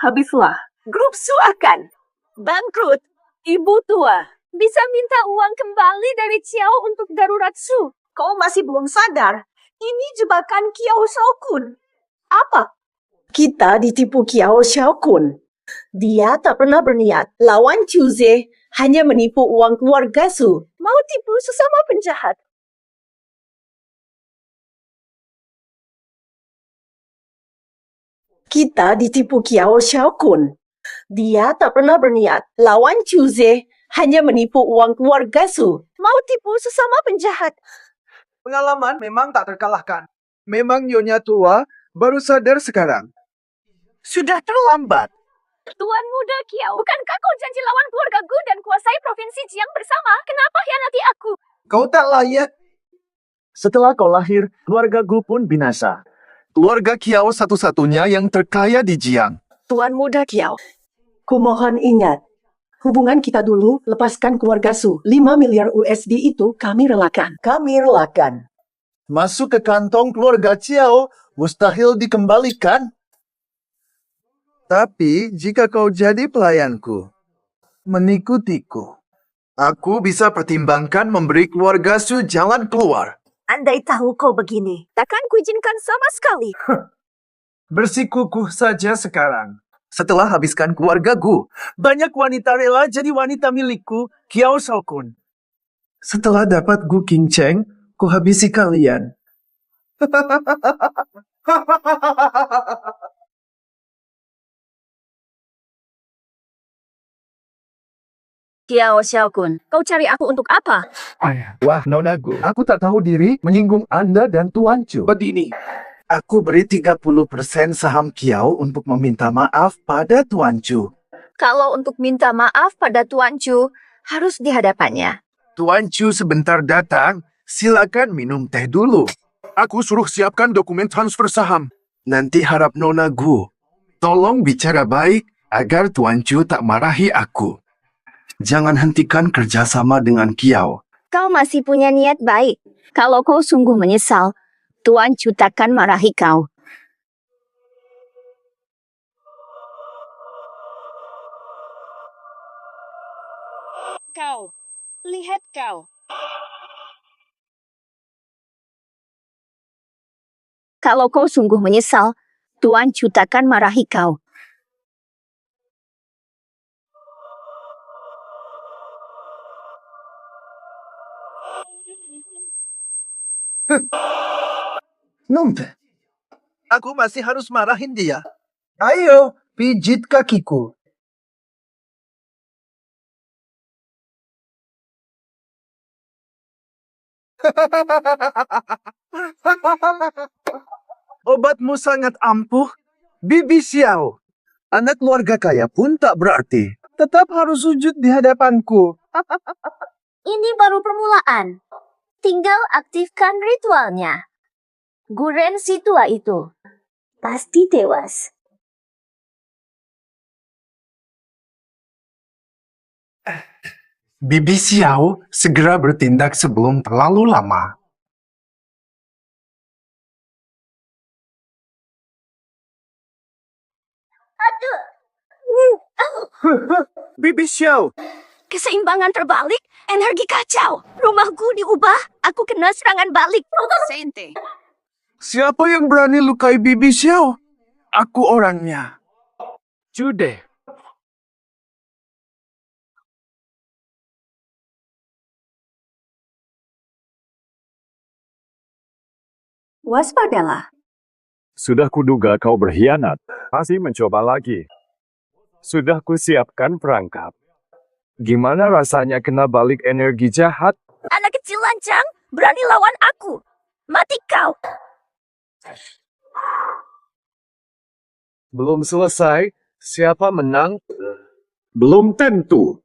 Habislah. Grup Su akan bangkrut. Ibu tua. Bisa minta uang kembali dari Ciao untuk darurat Su. Kau masih belum sadar. Ini jebakan Kiao Shaokun. Apa? Kita ditipu Kiao Shaokun. Dia tak pernah berniat. Lawan Chuze hanya menipu uang keluarga Su. Mau tipu sesama penjahat. Kita ditipu Kiao Shaokun. Dia tak pernah berniat. Lawan Chuze hanya menipu uang keluarga Su. Mau tipu sesama penjahat. Pengalaman memang tak terkalahkan. Memang nyonya tua baru sadar sekarang. Sudah terlambat. Tuan muda Kiao, bukankah kau janji lawan keluarga Gu dan kuasai provinsi Jiang bersama? Kenapa hianati aku? Kau tak layak. Setelah kau lahir, keluarga Gu pun binasa. Keluarga Kiao satu-satunya yang terkaya di Jiang. Tuan muda Kiao, kumohon ingat. Hubungan kita dulu, lepaskan keluarga Su. 5 miliar USD itu kami relakan. Kami relakan. Masuk ke kantong keluarga Ciao, mustahil dikembalikan. Tapi jika kau jadi pelayanku, mengikutiku, Aku bisa pertimbangkan memberi keluarga Su jalan keluar. Andai tahu kau begini, takkan kuizinkan sama sekali. Bersikukuh saja sekarang. Setelah habiskan keluarga Gu, Banyak wanita rela jadi wanita milikku, Kiao Shokun. setelah dapat Gu King Cheng, ku habisi kalian. Kiao Xiaokun, kau cari aku untuk apa? Wah, Nona Gu, aku tak tahu diri menyinggung Anda dan Tuan Chu. Begini, aku beri 30% saham Kiao untuk meminta maaf pada Tuan Chu. Kalau untuk minta maaf pada Tuan Chu, harus di hadapannya. Tuan Chu sebentar datang, silakan minum teh dulu. Aku suruh siapkan dokumen transfer saham. Nanti harap Nona Gu, tolong bicara baik agar Tuan Chu tak marahi aku. Jangan hentikan kerjasama dengan Kiao. Kau masih punya niat baik. Kalau kau sungguh menyesal, Tuan Chu takkan marahi kau. Kau, lihat kau. Kalau kau sungguh menyesal, Tuan Chu takkan marahi kau. Nompe, aku masih harus marahin dia. Ayo, pijit kakiku. Obatmu sangat ampuh, Bibi Xiao. Anak keluarga kaya pun tak berarti. Tetap harus sujud di hadapanku. Ini baru permulaan. Tinggal aktifkan ritualnya. Guren si tua itu pasti tewas. Bibi Xiao segera bertindak sebelum terlalu lama. Aduh. Bibi Xiao, Keseimbangan terbalik, energi kacau. Rumahku diubah, aku kena serangan balik. Sente. siapa yang berani lukai Bibi Xiao? Aku orangnya. Jude. Waspadalah. Sudah kuduga kau berkhianat. Masih mencoba lagi. Sudah kusiapkan perangkap. Gimana rasanya kena balik energi jahat? Anak kecil lancang, berani lawan aku. Mati kau. Belum selesai. Siapa menang? Belum tentu.